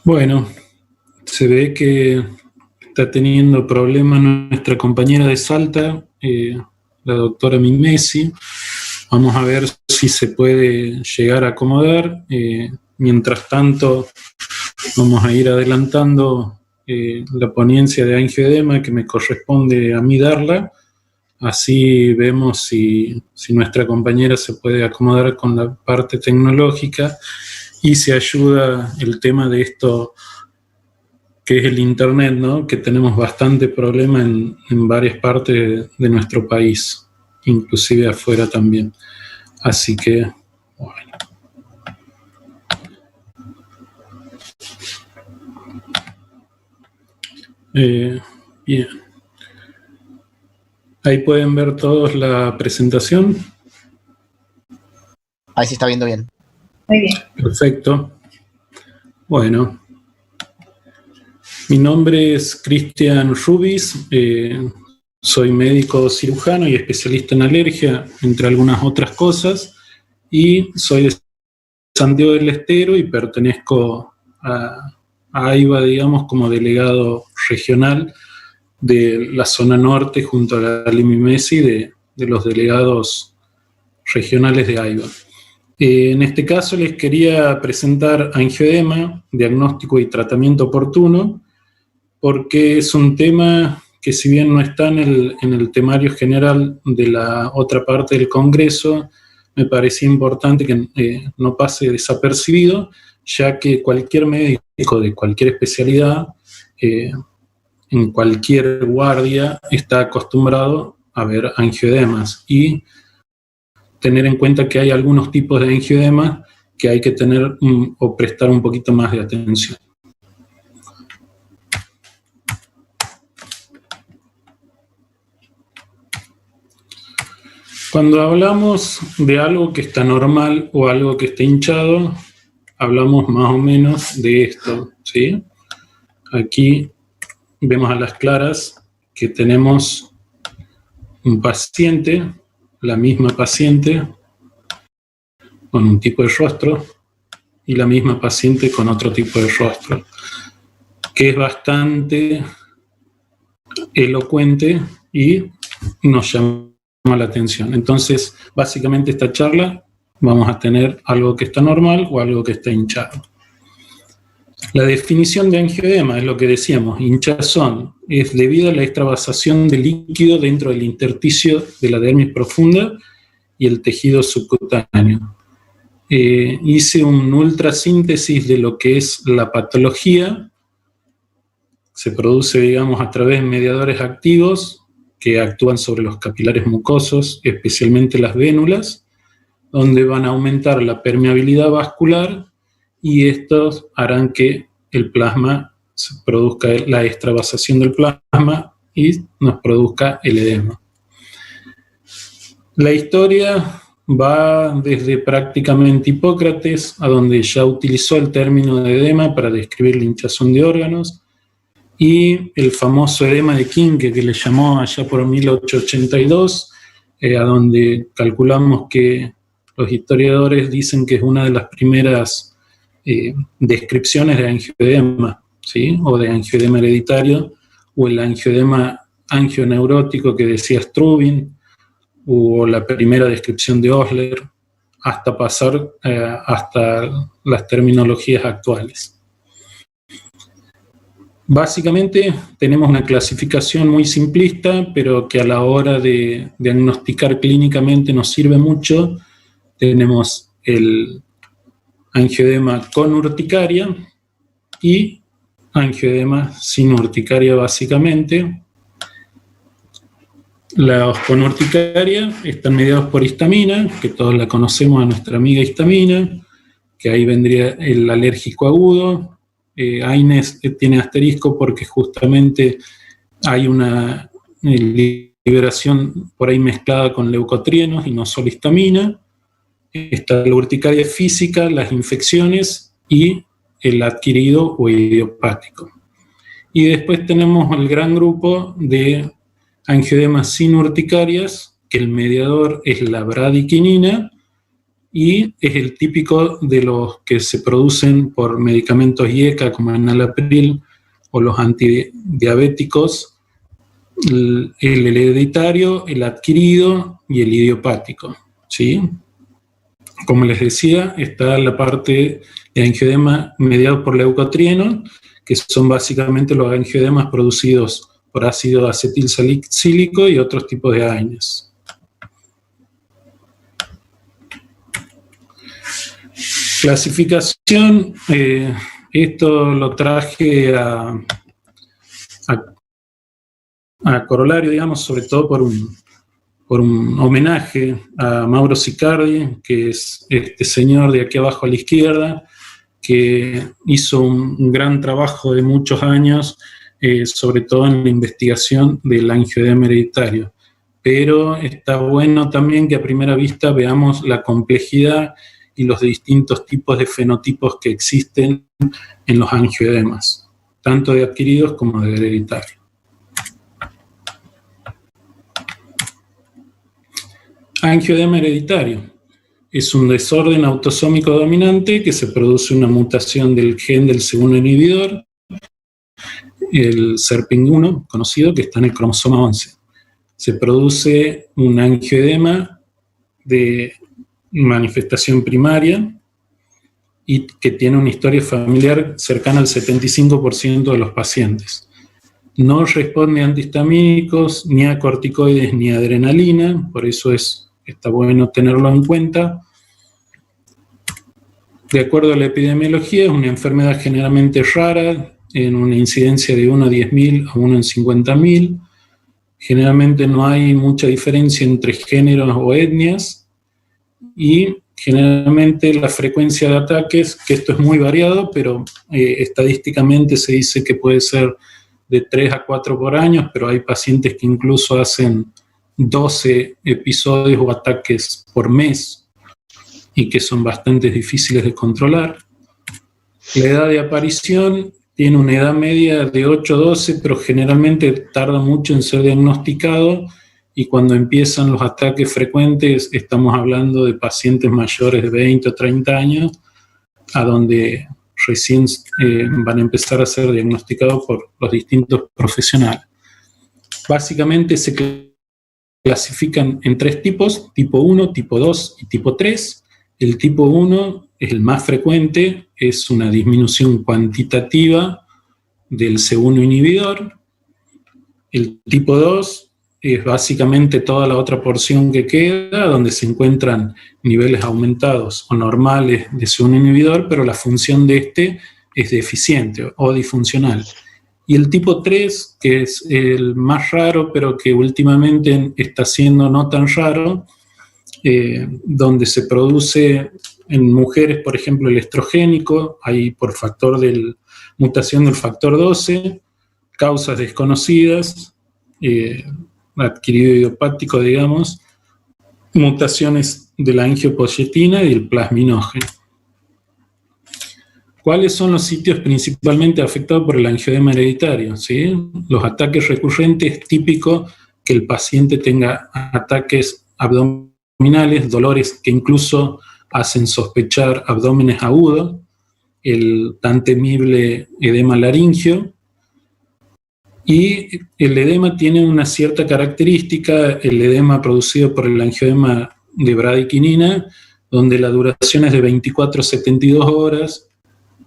Bueno, se ve que está teniendo problemas nuestra compañera de Salta, la doctora Mimesi. Vamos a ver si se puede llegar a acomodar. Mientras tanto, vamos a ir adelantando la ponencia de angioedema que me corresponde a mí darla. Así vemos si nuestra compañera se puede acomodar con la parte tecnológica y se ayuda el tema de esto que es el Internet, ¿no? Que tenemos bastante problema en varias partes de nuestro país, inclusive afuera también. Así que, bueno. Bien. Ahí pueden ver todos la presentación. Ahí se está viendo bien. Muy bien. Perfecto. Bueno. Mi nombre es Cristian Rubis, soy médico cirujano y especialista en alergia, entre algunas otras cosas, y soy de Santiago del Estero y pertenezco a AIBA, digamos, como delegado regional de la zona norte junto a la Mimesi de los delegados regionales de AIBA. En este caso les quería presentar angioedema, diagnóstico y tratamiento oportuno, porque es un tema que si bien no está en el temario general de la otra parte del Congreso, me parecía importante que no pase desapercibido, ya que cualquier médico de cualquier especialidad, en cualquier guardia, está acostumbrado a ver angioedemas y tener en cuenta que hay algunos tipos de angioedemas que hay que tener o prestar un poquito más de atención. Cuando hablamos de algo que está normal o algo que está hinchado, hablamos más o menos de esto, ¿sí? Aquí vemos a las claras que tenemos un paciente, la misma paciente con un tipo de rostro y la misma paciente con otro tipo de rostro, que es bastante elocuente y nos llama la atención. Entonces, básicamente esta charla vamos a tener algo que está normal o algo que está hinchado. La definición de angioedema es lo que decíamos, hinchazón, es debido a la extravasación de líquido dentro del intersticio de la dermis profunda y el tejido subcutáneo. Hice un ultrasíntesis de lo que es la patología. Se produce, digamos, a través de mediadores activos que actúan sobre los capilares mucosos, especialmente las vénulas, donde van a aumentar la permeabilidad vascular y estos harán que el plasma se produzca la extravasación del plasma y nos produzca el edema. La historia va desde prácticamente Hipócrates, a donde ya utilizó el término de edema para describir la hinchazón de órganos, y el famoso edema de Quincke, que le llamó allá por 1882, a donde calculamos que los historiadores dicen que es una de las primeras descripciones de angioedema, ¿sí? O de angioedema hereditario, o el angioedema angioneurótico que decía Strubin, o la primera descripción de Osler, hasta pasar hasta las terminologías actuales. Básicamente tenemos una clasificación muy simplista, pero que a la hora de diagnosticar clínicamente nos sirve mucho. Tenemos el angioedema con urticaria y angioedema sin urticaria básicamente. Los con urticaria están mediados por histamina, que todos la conocemos, a nuestra amiga histamina, que ahí vendría el alérgico agudo. AINES tiene asterisco porque justamente hay una liberación por ahí mezclada con leucotrienos y no solo histamina. Está la urticaria física, las infecciones y el adquirido o idiopático. Y después tenemos el gran grupo de angioedemas sin urticarias, que el mediador es la bradiquinina, y es el típico de los que se producen por medicamentos IECA como el enalapril o los antidiabéticos, el hereditario, el adquirido y el idiopático, ¿sí? Como les decía, está la parte de angioedema mediados por leucotrieno, que son básicamente los angioedemas producidos por ácido acetilsalicílico y otros tipos de AINES. Clasificación, esto lo traje a corolario, digamos, sobre todo por un homenaje a Mauro Sicardi, que es este señor de aquí abajo a la izquierda, que hizo un gran trabajo de muchos años, sobre todo en la investigación del angioedema hereditario. Pero está bueno también que a primera vista veamos la complejidad y los distintos tipos de fenotipos que existen en los angioedemas, tanto de adquiridos como de hereditarios. Angioedema hereditario es un desorden autosómico dominante que se produce una mutación del gen del segundo inhibidor, el SERPING1 conocido, que está en el cromosoma 11. Se produce un angioedema de manifestación primaria y que tiene una historia familiar cercana al 75% de los pacientes. No responde a antihistamínicos, ni a corticoides, ni a adrenalina, por eso está bueno tenerlo en cuenta. De acuerdo a la epidemiología, es una enfermedad generalmente rara, en una incidencia de 1 a 10.000 a 1 en 50.000. Generalmente no hay mucha diferencia entre géneros o etnias, y generalmente la frecuencia de ataques, que esto es muy variado, pero estadísticamente se dice que puede ser de 3 a 4 por año, pero hay pacientes que incluso hacen 12 episodios o ataques por mes y que son bastante difíciles de controlar. La edad de aparición tiene una edad media de 8 a 12, pero generalmente tarda mucho en ser diagnosticado, y cuando empiezan los ataques frecuentes estamos hablando de pacientes mayores de 20 o 30 años, a donde recién van a empezar a ser diagnosticados por los distintos profesionales. Básicamente se clasifican en 3 tipos: tipo 1, tipo 2 y tipo 3. El tipo 1 es el más frecuente, es una disminución cuantitativa del C1 inhibidor. El tipo 2 es básicamente toda la otra porción que queda, donde se encuentran niveles aumentados o normales de C1 inhibidor, pero la función de este es deficiente o disfuncional. Y el tipo 3, que es el más raro, pero que últimamente está siendo no tan raro, donde se produce en mujeres, por ejemplo, el estrogénico, ahí por mutación del factor 12, causas desconocidas, adquirido idiopático, digamos, mutaciones de la angiopoyetina y del plasminógeno. ¿Cuáles son los sitios principalmente afectados por el angioedema hereditario? ¿Sí? Los ataques recurrentes, es típico que el paciente tenga ataques abdominales, dolores que incluso hacen sospechar abdómenes agudos, el tan temible edema laringio. Y el edema tiene una cierta característica, el edema producido por el angioedema de bradiquinina, donde la duración es de 24 a 72 horas,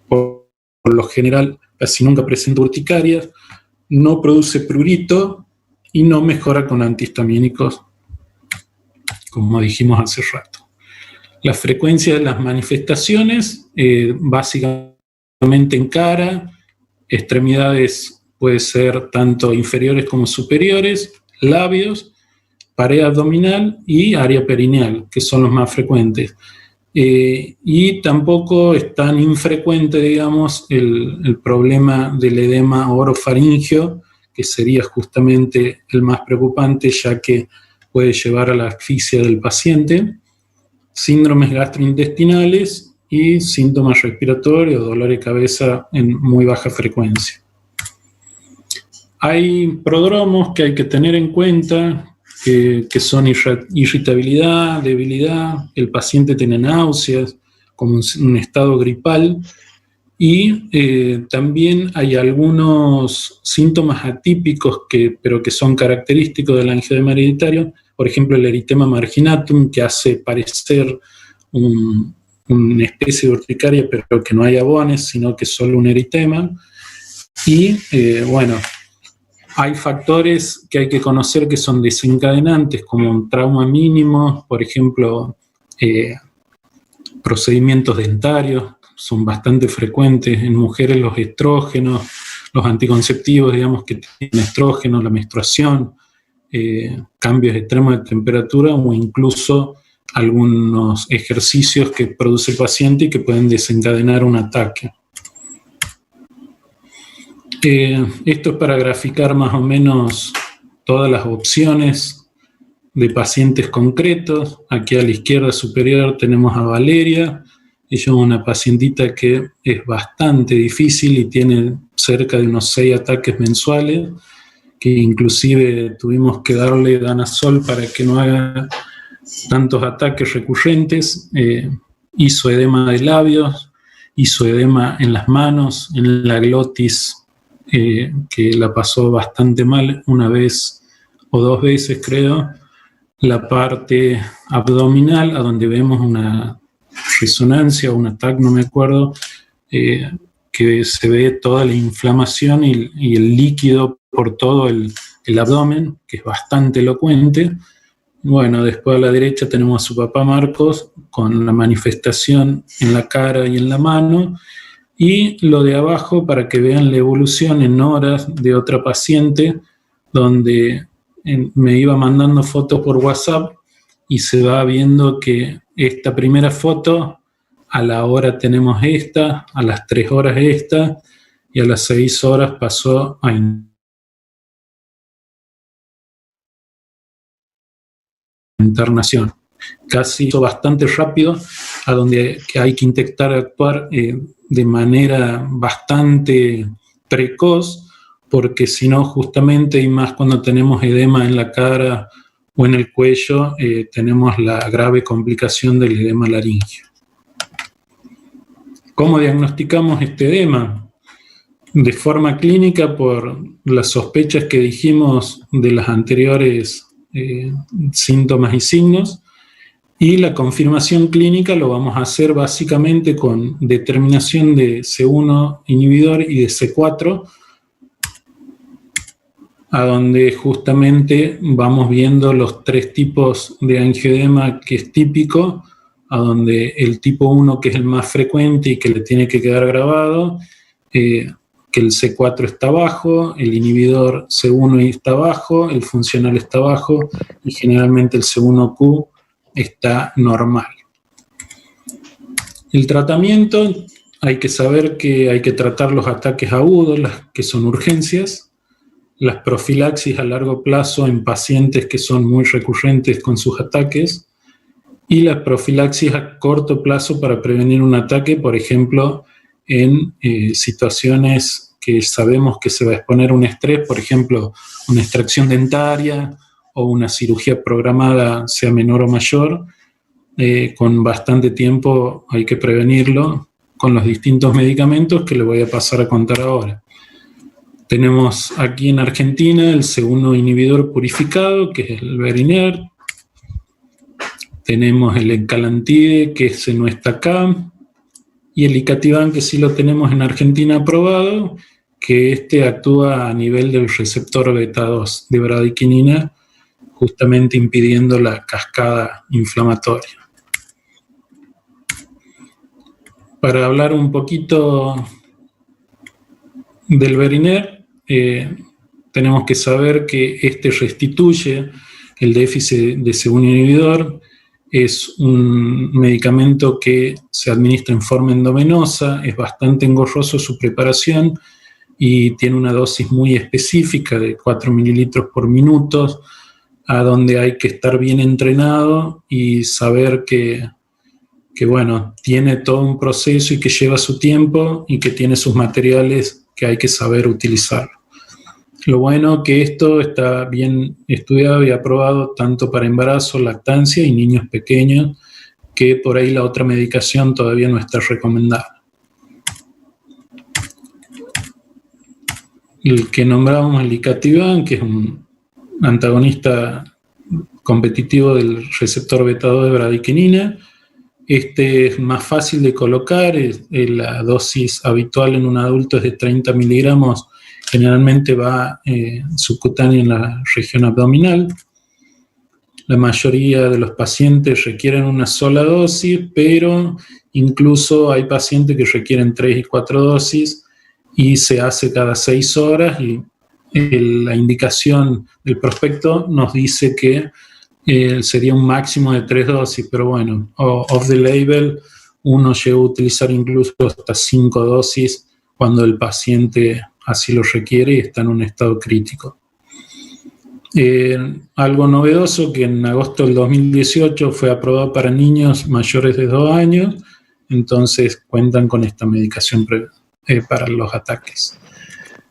por lo general casi nunca presenta urticarias, no produce prurito y no mejora con antihistamínicos, como dijimos hace rato. La frecuencia de las manifestaciones, básicamente en cara, extremidades puede ser tanto inferiores como superiores, labios, pared abdominal y área perineal, que son los más frecuentes. Y tampoco es tan infrecuente, digamos, el problema del edema orofaringio, que sería justamente el más preocupante, ya que puede llevar a la asfixia del paciente, síndromes gastrointestinales y síntomas respiratorios, dolor de cabeza en muy baja frecuencia. Hay prodromos que hay que tener en cuenta, que son irritabilidad, debilidad, el paciente tiene náuseas, como un estado gripal, y también hay algunos síntomas atípicos pero que son característicos del angioedema hereditario, por ejemplo el eritema marginatum, que hace parecer una especie de urticaria, pero que no hay abones, sino que es solo un eritema. Y bueno, hay factores que hay que conocer que son desencadenantes, como un trauma mínimo, por ejemplo, procedimientos dentarios, son bastante frecuentes en mujeres los estrógenos, los anticonceptivos, digamos, que tienen estrógeno, la menstruación, cambios extremos de temperatura o incluso algunos ejercicios que produce el paciente y que pueden desencadenar un ataque. Esto es para graficar más o menos todas las opciones de pacientes concretos. Aquí a la izquierda superior tenemos a Valeria. Ella es una pacientita que es bastante difícil y tiene cerca de unos 6 ataques mensuales, que inclusive tuvimos que darle danazol para que no haga tantos ataques recurrentes. Hizo edema de labios, hizo edema en las manos, en la glotis, que la pasó bastante mal una vez o 2 veces, creo. La parte abdominal, a donde vemos una resonancia o un ataque, no me acuerdo, que se ve toda la inflamación y el líquido por todo el abdomen, que es bastante elocuente. Bueno, después a la derecha tenemos a su papá Marcos con la manifestación en la cara y en la mano, y lo de abajo para que vean la evolución en horas de otra paciente, donde me iba mandando fotos por WhatsApp y se va viendo que esta primera foto, a la hora tenemos esta, a las 3 horas esta, y a las 6 horas pasó a internación. Casi bastante rápido, a donde hay que intentar actuar de manera bastante precoz, porque si no, justamente, y más cuando tenemos edema en la cara o en el cuello, tenemos la grave complicación del edema laríngeo. ¿Cómo diagnosticamos este edema? De forma clínica, por las sospechas que dijimos de las anteriores síntomas y signos, y la confirmación clínica lo vamos a hacer básicamente con determinación de C1 inhibidor y de C4, a donde justamente vamos viendo los 3 tipos de angioedema que es típico, a donde el tipo 1, que es el más frecuente y que le tiene que quedar grabado, que el C4 está bajo, el inhibidor C1 está bajo, el funcional está bajo y generalmente el C1Q está normal. El tratamiento, hay que saber que hay que tratar los ataques agudos, las que son urgencias, las profilaxis a largo plazo en pacientes que son muy recurrentes con sus ataques, y la profilaxis a corto plazo para prevenir un ataque, por ejemplo, en situaciones que sabemos que se va a exponer un estrés, por ejemplo, una extracción dentaria o una cirugía programada, sea menor o mayor, con bastante tiempo hay que prevenirlo con los distintos medicamentos que le voy a pasar a contar ahora. Tenemos aquí en Argentina el segundo inhibidor purificado, que es el Berinert. Tenemos el Encalantide, que ese no está acá, y el Icativan, que sí lo tenemos en Argentina aprobado, que este actúa a nivel del receptor beta 2 de bradiquinina, justamente impidiendo la cascada inflamatoria. Para hablar un poquito del Berinert, tenemos que saber que este restituye el déficit de C1 inhibidor. Es un medicamento que se administra en forma endovenosa, es bastante engorroso su preparación y tiene una dosis muy específica de 4 mililitros por minuto, a donde hay que estar bien entrenado y saber que bueno, tiene todo un proceso y que lleva su tiempo y que tiene sus materiales que hay que saber utilizar. Lo bueno que esto está bien estudiado y aprobado tanto para embarazo, lactancia y niños pequeños, que por ahí la otra medicación todavía no está recomendada. El que nombramos el Icatibant, que es un antagonista competitivo del receptor beta-2 de bradiquinina. Este es más fácil de colocar, la dosis habitual en un adulto es de 30 miligramos, generalmente va subcutánea en la región abdominal. La mayoría de los pacientes requieren una sola dosis, pero incluso hay pacientes que requieren 3 y 4 dosis y se hace cada 6 horas y la indicación del prospecto nos dice que sería un máximo de 3 dosis, pero bueno, off the label uno llega a utilizar incluso hasta 5 dosis cuando el paciente así lo requiere y está en un estado crítico. Algo novedoso que en agosto del 2018 fue aprobado para niños mayores de 2 años, entonces cuentan con esta medicación para los ataques.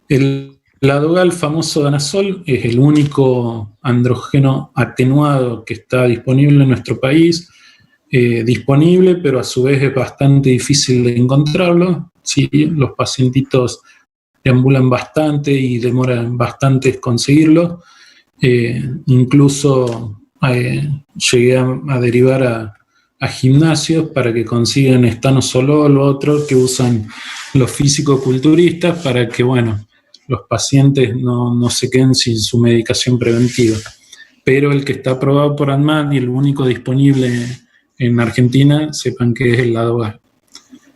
El Ladogal, famoso danazol, es el único andrógeno atenuado que está disponible en nuestro país, disponible, pero a su vez es bastante difícil de encontrarlo. ¿Sí? Los pacientitos deambulan bastante y demoran bastante conseguirlo. Incluso llegué a derivar a gimnasios para que consigan estanosol o otro que usan los físico-culturistas para que, bueno, los pacientes no se queden sin su medicación preventiva. Pero el que está aprobado por ANMAT y el único disponible en Argentina, sepan que es el Ladogal.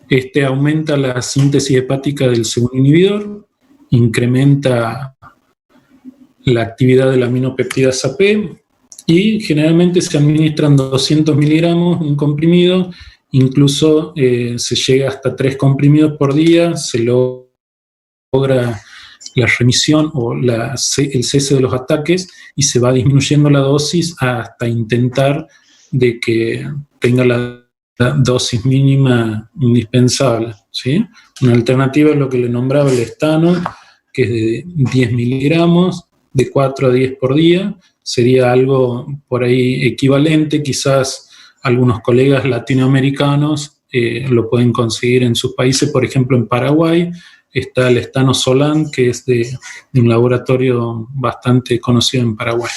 Este aumenta la síntesis hepática del segundo inhibidor, incrementa la actividad de la aminopeptidasa P y generalmente se administran 200 miligramos, un comprimido, incluso se llega hasta 3 comprimidos por día, se logra la remisión o el cese de los ataques y se va disminuyendo la dosis hasta intentar de que tenga la dosis mínima indispensable, ¿sí? Una alternativa es lo que le nombraba el estano, que es de 10 miligramos, de 4 a 10 por día, sería algo por ahí equivalente, quizás algunos colegas latinoamericanos lo pueden conseguir en sus países, por ejemplo en Paraguay, está el estanozolan, que es de un laboratorio bastante conocido en Paraguay.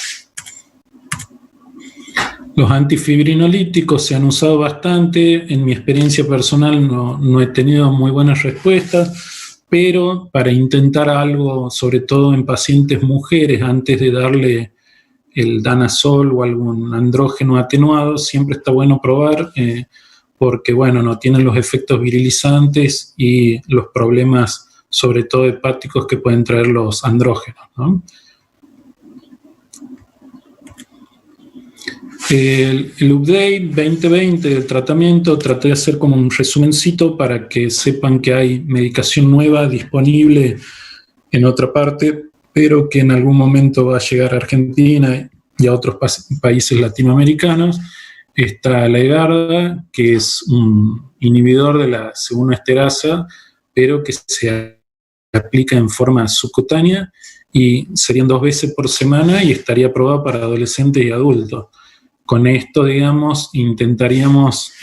Los antifibrinolíticos se han usado bastante, en mi experiencia personal no he tenido muy buenas respuestas, pero para intentar algo, sobre todo en pacientes mujeres, antes de darle el danazol o algún andrógeno atenuado, siempre está bueno probar, porque bueno, no tienen los efectos virilizantes y los problemas, sobre todo hepáticos, que pueden traer los andrógenos, ¿no? El update 2020 del tratamiento, traté de hacer como un resumencito para que sepan que hay medicación nueva disponible en otra parte, pero que en algún momento va a llegar a Argentina y a otros países latinoamericanos. Está la Egarda, que es un inhibidor de la segunda esterasa, pero que se aplica en forma subcutánea y serían 2 veces por semana y estaría aprobado para adolescentes y adultos. Con esto, digamos, intentaríamos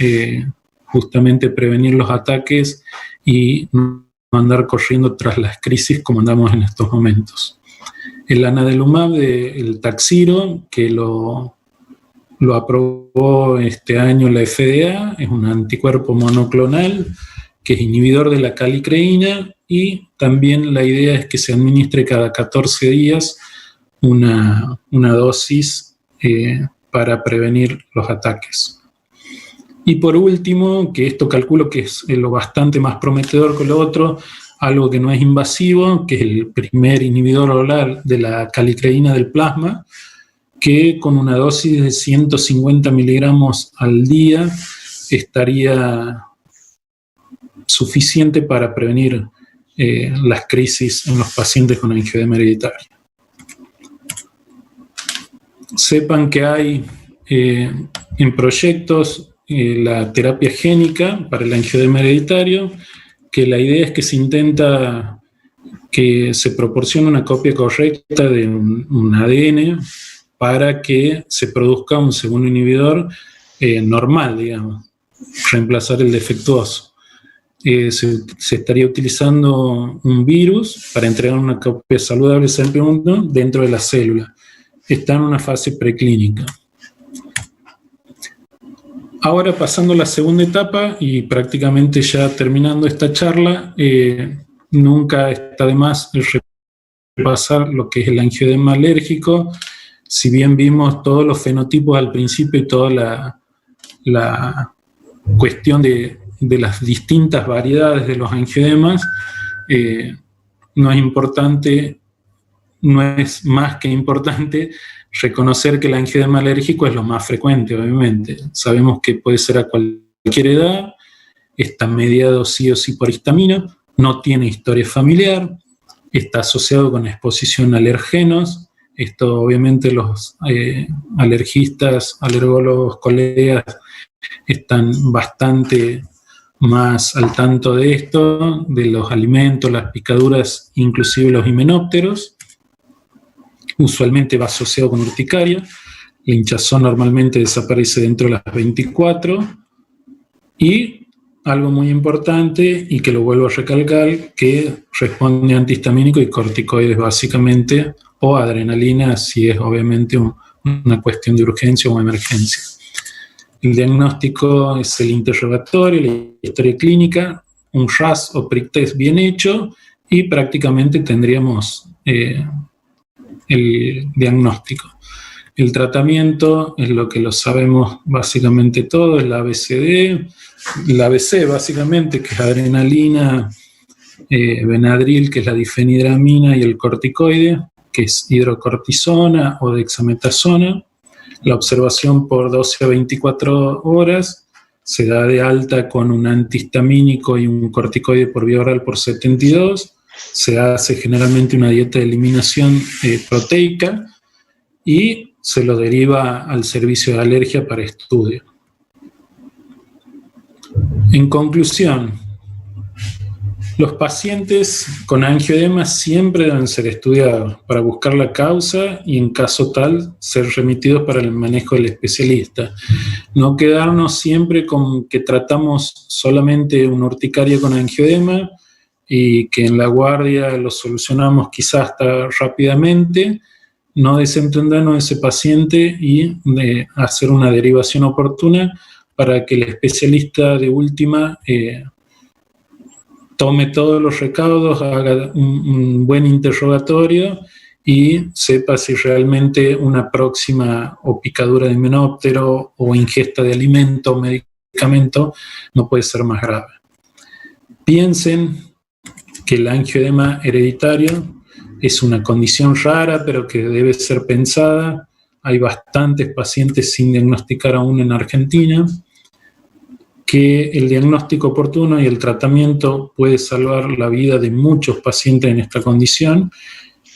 justamente prevenir los ataques y no andar corriendo tras las crisis como andamos en estos momentos. El anadelumab del Takhzyro, que lo aprobó este año la FDA, es un anticuerpo monoclonal que es inhibidor de la calicreína y también la idea es que se administre cada 14 días una dosis para prevenir los ataques. Y por último, que esto calculo que es lo bastante más prometedor que lo otro, algo que no es invasivo, que es el primer inhibidor oral de la calicreína del plasma, que con una dosis de 150 miligramos al día estaría suficiente para prevenir las crisis en los pacientes con angioedema hereditaria. Sepan que hay en proyectos la terapia génica para el angioedema hereditario, que la idea es que se intenta que se proporciona una copia correcta de un ADN para que se produzca un segundo inhibidor normal, digamos, reemplazar el defectuoso. Se estaría utilizando un virus para entregar una copia saludable CMP1 dentro de la célula. Está en una fase preclínica. Ahora, pasando a la segunda etapa y prácticamente ya terminando esta charla, nunca está de más repasar lo que es el angioedema alérgico. Si bien vimos todos los fenotipos al principio y toda la cuestión de las distintas variedades de los angioedemas, no es más que importante reconocer que el angioedema alérgico es lo más frecuente, obviamente. Sabemos que puede ser a cualquier edad, está mediado sí o sí por histamina, no tiene historia familiar, está asociado con exposición a alergenos. Esto obviamente los alergistas, alergólogos, colegas están bastante más al tanto de esto, de los alimentos, las picaduras, inclusive los himenópteros. Usualmente va asociado con urticaria. La hinchazón normalmente desaparece dentro de las 24. Y algo muy importante, y que lo vuelvo a recalcar, que responde a antihistamínico y corticoides básicamente, o adrenalina si es obviamente una cuestión de urgencia o emergencia. El diagnóstico es el interrogatorio, la historia clínica, un RAS o prick test bien hecho, y prácticamente tendríamos el diagnóstico. El tratamiento es lo que lo sabemos básicamente todo, es la ABCD, la ABC básicamente, que es adrenalina, Benadryl, que es la difenidramina, y el corticoide, que es hidrocortisona o dexametasona. La observación por 12 a 24 horas se da de alta con un antihistamínico y un corticoide por vía oral por 72. Se hace generalmente una dieta de eliminación proteica y se lo deriva al servicio de alergia para estudio. En conclusión, los pacientes con angioedema siempre deben ser estudiados para buscar la causa y, en caso tal, ser remitidos para el manejo del especialista. No quedarnos siempre con que tratamos solamente una urticaria con angioedema y que en la guardia lo solucionamos quizás hasta rápidamente. No desentendernos de ese paciente y de hacer una derivación oportuna para que el especialista de última tome todos los recaudos, haga un buen interrogatorio y sepa si realmente una próxima o picadura de himenóptero o ingesta de alimento o medicamento no puede ser más grave. Piensen que el angioedema hereditario es una condición rara, pero que debe ser pensada. Hay bastantes pacientes sin diagnosticar aún en Argentina, que el diagnóstico oportuno y el tratamiento puede salvar la vida de muchos pacientes en esta condición.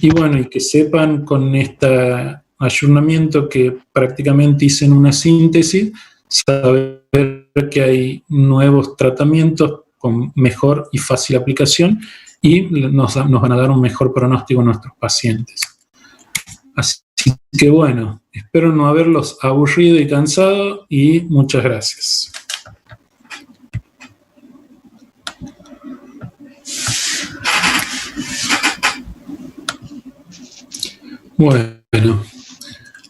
Y bueno, y que sepan con este ayornamiento que prácticamente hice en una síntesis, saber que hay nuevos tratamientos con mejor y fácil aplicación y nos van a dar un mejor pronóstico a nuestros pacientes. Así que bueno, espero no haberlos aburrido y cansado, y muchas gracias. Bueno,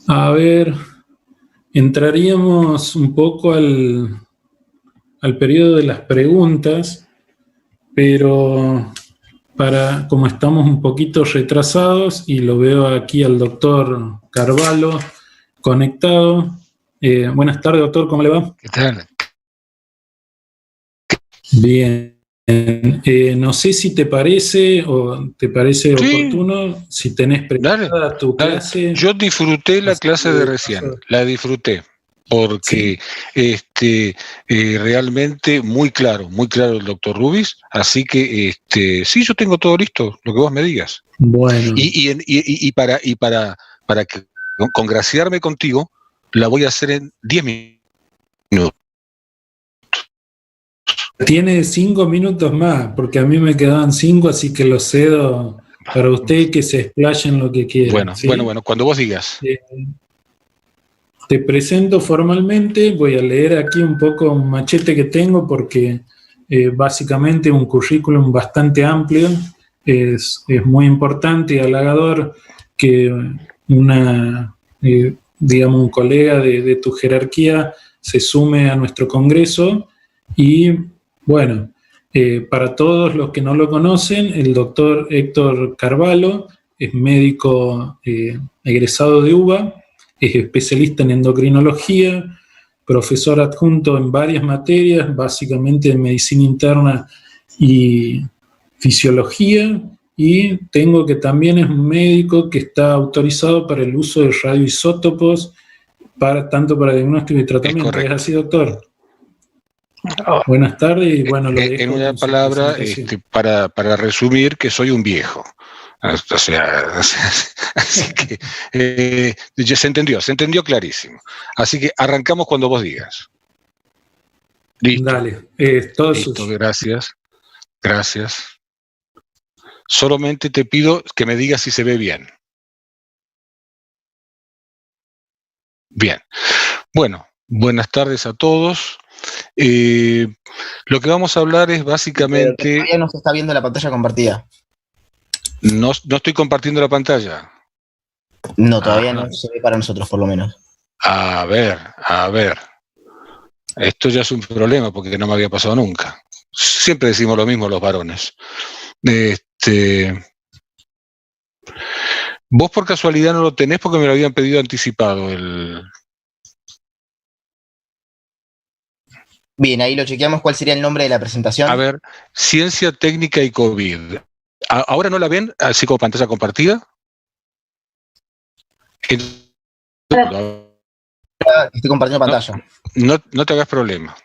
a ver, entraríamos un poco al periodo de las preguntas, pero como estamos un poquito retrasados, y lo veo aquí al doctor Carvalho conectado. Buenas tardes, doctor, ¿cómo le va? ¿Qué tal? Bien. No sé si te parece oportuno, si tenés preparada tu clase. Yo disfruté la clase de recién, la disfruté, porque sí, realmente muy claro el doctor Rubis, así que sí, yo tengo todo listo, lo que vos me digas. Bueno. Y para que congraciarme contigo, la voy a hacer en 10 minutos. Tiene 5 minutos más, porque a mí me quedaban 5, así que lo cedo para usted que se explaye en lo que quiera. Bueno, ¿sí? bueno, cuando vos digas. Te presento formalmente, voy a leer aquí un poco un machete que tengo porque básicamente un currículum bastante amplio, es muy importante y halagador que digamos, un colega de tu jerarquía se sume a nuestro congreso y bueno, para todos los que no lo conocen, el doctor Héctor Carvalho es médico egresado de UBA, es especialista en endocrinología, profesor adjunto en varias materias, básicamente en medicina interna y fisiología, y tengo que también es un médico que está autorizado para el uso de radioisótopos, tanto para diagnóstico y tratamiento. ¿Es así, doctor? Buenas tardes y bueno, lo dejo en una palabra, para resumir, que soy un viejo. O sea, así que ya se entendió clarísimo. Así que arrancamos cuando vos digas. Listo. Dale, todo listo, gracias. Solamente te pido que me digas si se ve bien. Bien. Bueno, buenas tardes a todos. Lo que vamos a hablar es básicamente... Todavía no se está viendo la pantalla compartida. No estoy compartiendo la pantalla. No, todavía no se ve para nosotros, por lo menos. A ver. Esto ya es un problema porque no me había pasado nunca. Siempre decimos lo mismo los varones. Vos por casualidad no lo tenés porque me lo habían pedido anticipado. Bien, ahí lo chequeamos. ¿Cuál sería el nombre de la presentación? A ver, Ciencia Técnica y COVID. ¿Ahora no la ven así como pantalla compartida? Estoy compartiendo pantalla. No te hagas problema.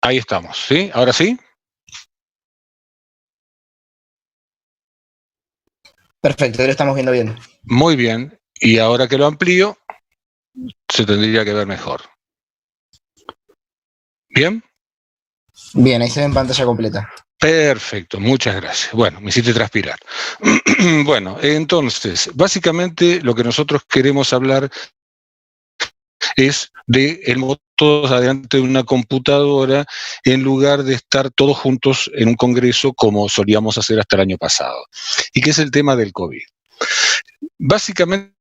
Ahí estamos, ¿sí? ¿Ahora sí? Perfecto, lo estamos viendo bien. Muy bien. Y ahora que lo amplío, se tendría que ver mejor. ¿Bien? Bien, ahí se ve en pantalla completa. Perfecto, muchas gracias. Bueno, me hiciste transpirar. Bueno, entonces, básicamente lo que nosotros queremos hablar es de el todos adelante de una computadora en lugar de estar todos juntos en un congreso como solíamos hacer hasta el año pasado. Y que es el tema del COVID. Básicamente,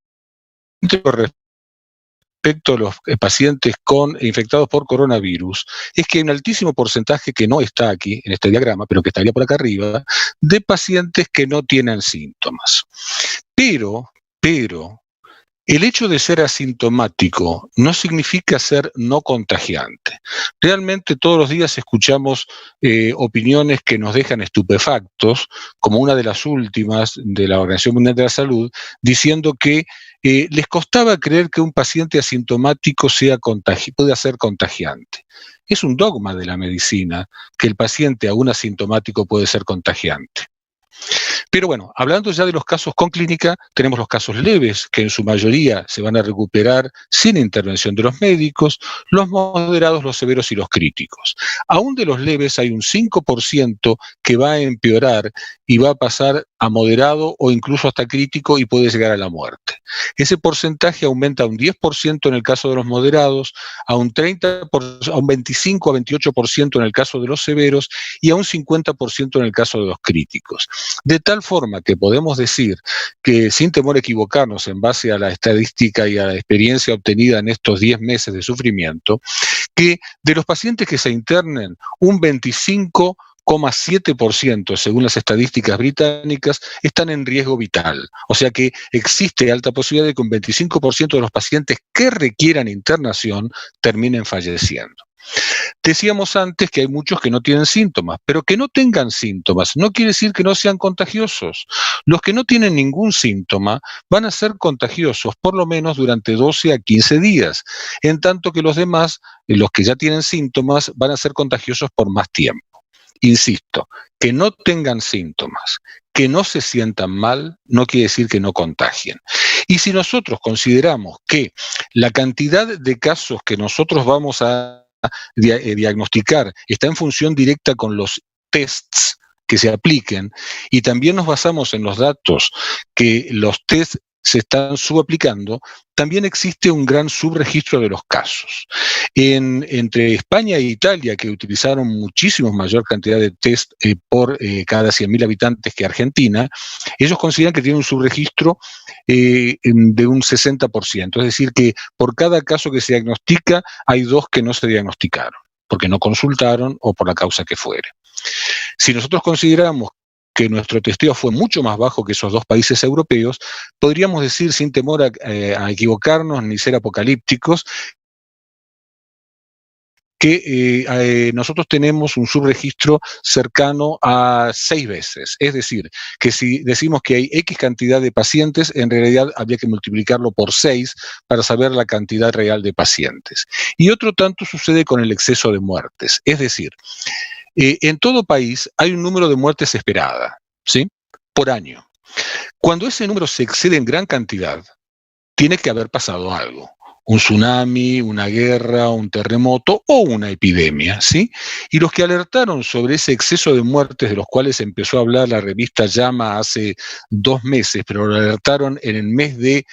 respecto a los pacientes infectados por coronavirus, es que hay un altísimo porcentaje que no está aquí en este diagrama, pero que estaría por acá arriba, de pacientes que no tienen síntomas. Pero, el hecho de ser asintomático no significa ser no contagiante. Realmente todos los días escuchamos opiniones que nos dejan estupefactos, como una de las últimas de la Organización Mundial de la Salud, diciendo que les costaba creer que un paciente asintomático pueda ser contagiante. Es un dogma de la medicina que el paciente aún asintomático puede ser contagiante. Pero bueno, hablando ya de los casos con clínica, tenemos los casos leves, que en su mayoría se van a recuperar sin intervención de los médicos, los moderados, los severos y los críticos. Aún de los leves hay un 5% que va a empeorar y va a pasar a moderado o incluso hasta crítico y puede llegar a la muerte. Ese porcentaje aumenta a un 10% en el caso de los moderados, a un 25 a 28% en el caso de los severos y a un 50% en el caso de los críticos. De tal forma que podemos decir que, sin temor a equivocarnos en base a la estadística y a la experiencia obtenida en estos 10 meses de sufrimiento, que de los pacientes que se internen, un 25,7%, según las estadísticas británicas, están en riesgo vital. O sea que existe alta posibilidad de que un 25% de los pacientes que requieran internación terminen falleciendo. Decíamos antes que hay muchos que no tienen síntomas, pero que no tengan síntomas no quiere decir que no sean contagiosos. Los que no tienen ningún síntoma van a ser contagiosos por lo menos durante 12 a 15 días, en tanto que los demás, los que ya tienen síntomas, van a ser contagiosos por más tiempo. Insisto, que no tengan síntomas, que no se sientan mal, no quiere decir que no contagien. Y si nosotros consideramos que la cantidad de casos que nosotros vamos a diagnosticar está en función directa con los tests que se apliquen, y también nos basamos en los datos que los tests se están subaplicando, también existe un gran subregistro de los casos. Entre España e Italia, que utilizaron muchísimo mayor cantidad de test por cada 100.000 habitantes que Argentina, ellos consideran que tienen un subregistro de un 60%, es decir, que por cada caso que se diagnostica hay 2 que no se diagnosticaron, porque no consultaron o por la causa que fuere. Si nosotros consideramos que nuestro testeo fue mucho más bajo que esos 2 países europeos, podríamos decir, sin temor a equivocarnos ni ser apocalípticos, que nosotros tenemos un subregistro cercano a 6 veces. Es decir, que si decimos que hay X cantidad de pacientes, en realidad habría que multiplicarlo por 6 para saber la cantidad real de pacientes. Y otro tanto sucede con el exceso de muertes. Es decir, en todo país hay un número de muertes esperada, ¿sí?, por año. Cuando ese número se excede en gran cantidad, tiene que haber pasado algo. Un tsunami, una guerra, un terremoto o una epidemia, ¿sí? Y los que alertaron sobre ese exceso de muertes, de los cuales empezó a hablar la revista Llama hace 2 meses, pero lo alertaron en el mes de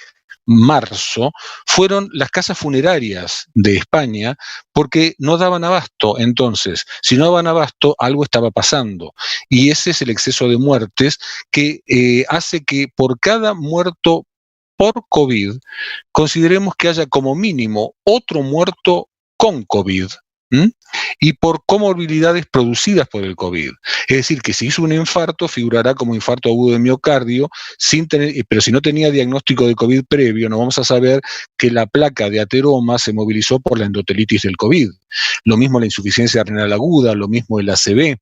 marzo, fueron las casas funerarias de España, porque no daban abasto. Entonces, si no daban abasto, algo estaba pasando. Y ese es el exceso de muertes que hace que por cada muerto por COVID, consideremos que haya como mínimo otro muerto con COVID, y por comorbilidades producidas por el COVID. Es decir, que si hizo un infarto, figurará como infarto agudo de miocardio, pero si no tenía diagnóstico de COVID previo, no vamos a saber que la placa de ateroma se movilizó por la endotelitis del COVID. Lo mismo la insuficiencia renal aguda, lo mismo el ACV,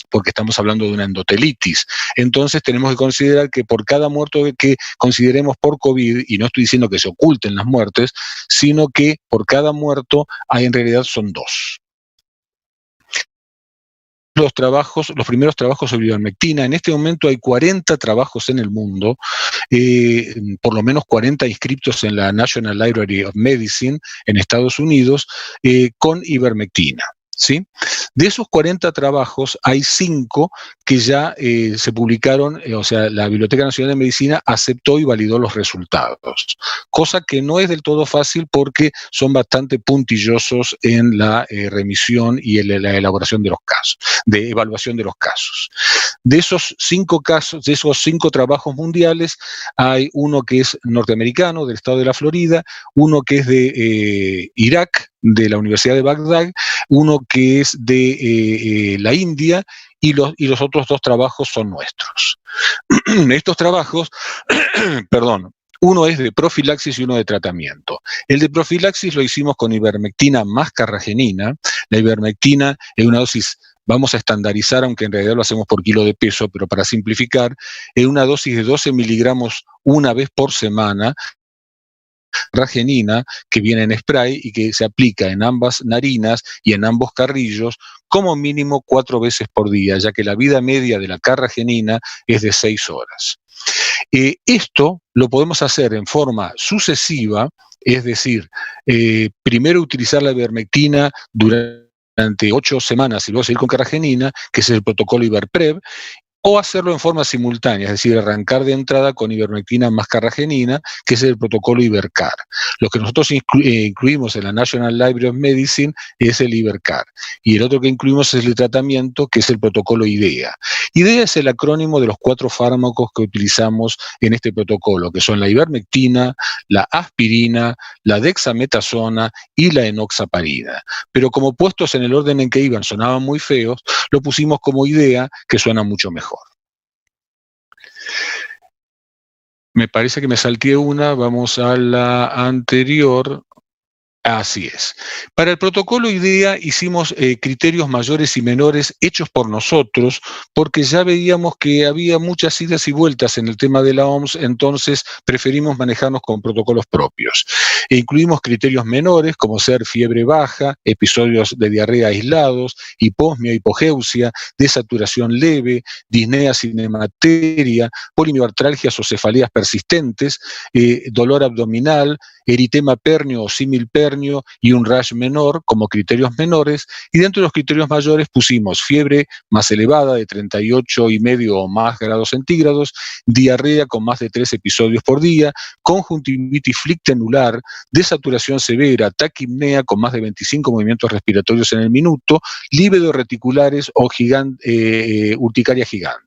porque estamos hablando de una endotelitis. Entonces tenemos que considerar que por cada muerto que consideremos por COVID, y no estoy diciendo que se oculten las muertes, sino que por cada muerto en realidad son 2. Los primeros trabajos sobre ivermectina. En este momento hay 40 trabajos en el mundo, por lo menos 40 inscriptos en la National Library of Medicine en Estados Unidos, con ivermectina, ¿sí? De esos 40 trabajos hay 5 que ya se publicaron, o sea, la Biblioteca Nacional de Medicina aceptó y validó los resultados, cosa que no es del todo fácil porque son bastante puntillosos en la remisión y en la elaboración de los casos, de evaluación de los casos. De esos 5 casos, de esos 5 trabajos mundiales, hay uno que es norteamericano, del estado de la Florida, uno que es de Irak, de la Universidad de Bagdad, uno que es de la India, y los otros 2 trabajos son nuestros. Estos trabajos, perdón, uno es de profilaxis y uno de tratamiento. El de profilaxis lo hicimos con ivermectina más carragenina. La ivermectina es una dosis, vamos a estandarizar, aunque en realidad lo hacemos por kilo de peso, pero para simplificar, es una dosis de 12 miligramos una vez por semana, carragenina, que viene en spray y que se aplica en ambas narinas y en ambos carrillos como mínimo 4 veces por día, ya que la vida media de la carragenina es de 6 horas. Esto lo podemos hacer en forma sucesiva, es decir, primero utilizar la ivermectina durante 8 semanas y luego seguir con carragenina, que es el protocolo Iverprev, o hacerlo en forma simultánea, es decir, arrancar de entrada con ivermectina más carragenina, que es el protocolo Ivercar. Lo que nosotros incluimos en la National Library of Medicine es el Ivercar, y el otro que incluimos es el tratamiento, que es el protocolo IDEA. IDEA es el acrónimo de los 4 fármacos que utilizamos en este protocolo, que son la ivermectina, la aspirina, la dexametasona y la enoxaparina. Pero como puestos en el orden en que iban sonaban muy feos, lo pusimos como IDEA, que suena mucho mejor. Me parece que me salté una, vamos a la anterior. Así es. Para el protocolo IDEA hicimos criterios mayores y menores hechos por nosotros, porque ya veíamos que había muchas idas y vueltas en el tema de la OMS, entonces preferimos manejarnos con protocolos propios. E incluimos criterios menores, como ser fiebre baja, episodios de diarrea aislados, hiposmia, hipogeusia, desaturación leve, disnea sin hemateria, polimiartralgias o cefaleas persistentes, dolor abdominal, eritema pernio o símil pernio y un rash menor como criterios menores, y dentro de los criterios mayores pusimos fiebre más elevada de 38,5 o más grados centígrados, diarrea con más de 3 episodios por día, conjuntivitis flictenular, desaturación severa, taquipnea con más de 25 movimientos respiratorios en el minuto, líbedo reticulares o urticaria gigante.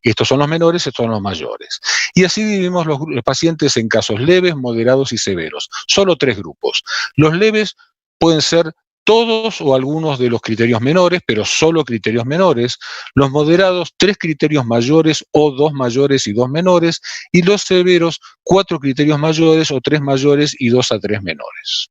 Estos son los menores, estos son los mayores. Y así dividimos los pacientes en casos leves, moderados y severos. Solo 3 grupos. Los leves pueden ser todos o algunos de los criterios menores, pero solo criterios menores. Los moderados, 3 criterios mayores o 2 mayores y 2 menores. Y los severos, 4 criterios mayores o 3 mayores y 2 a 3 menores.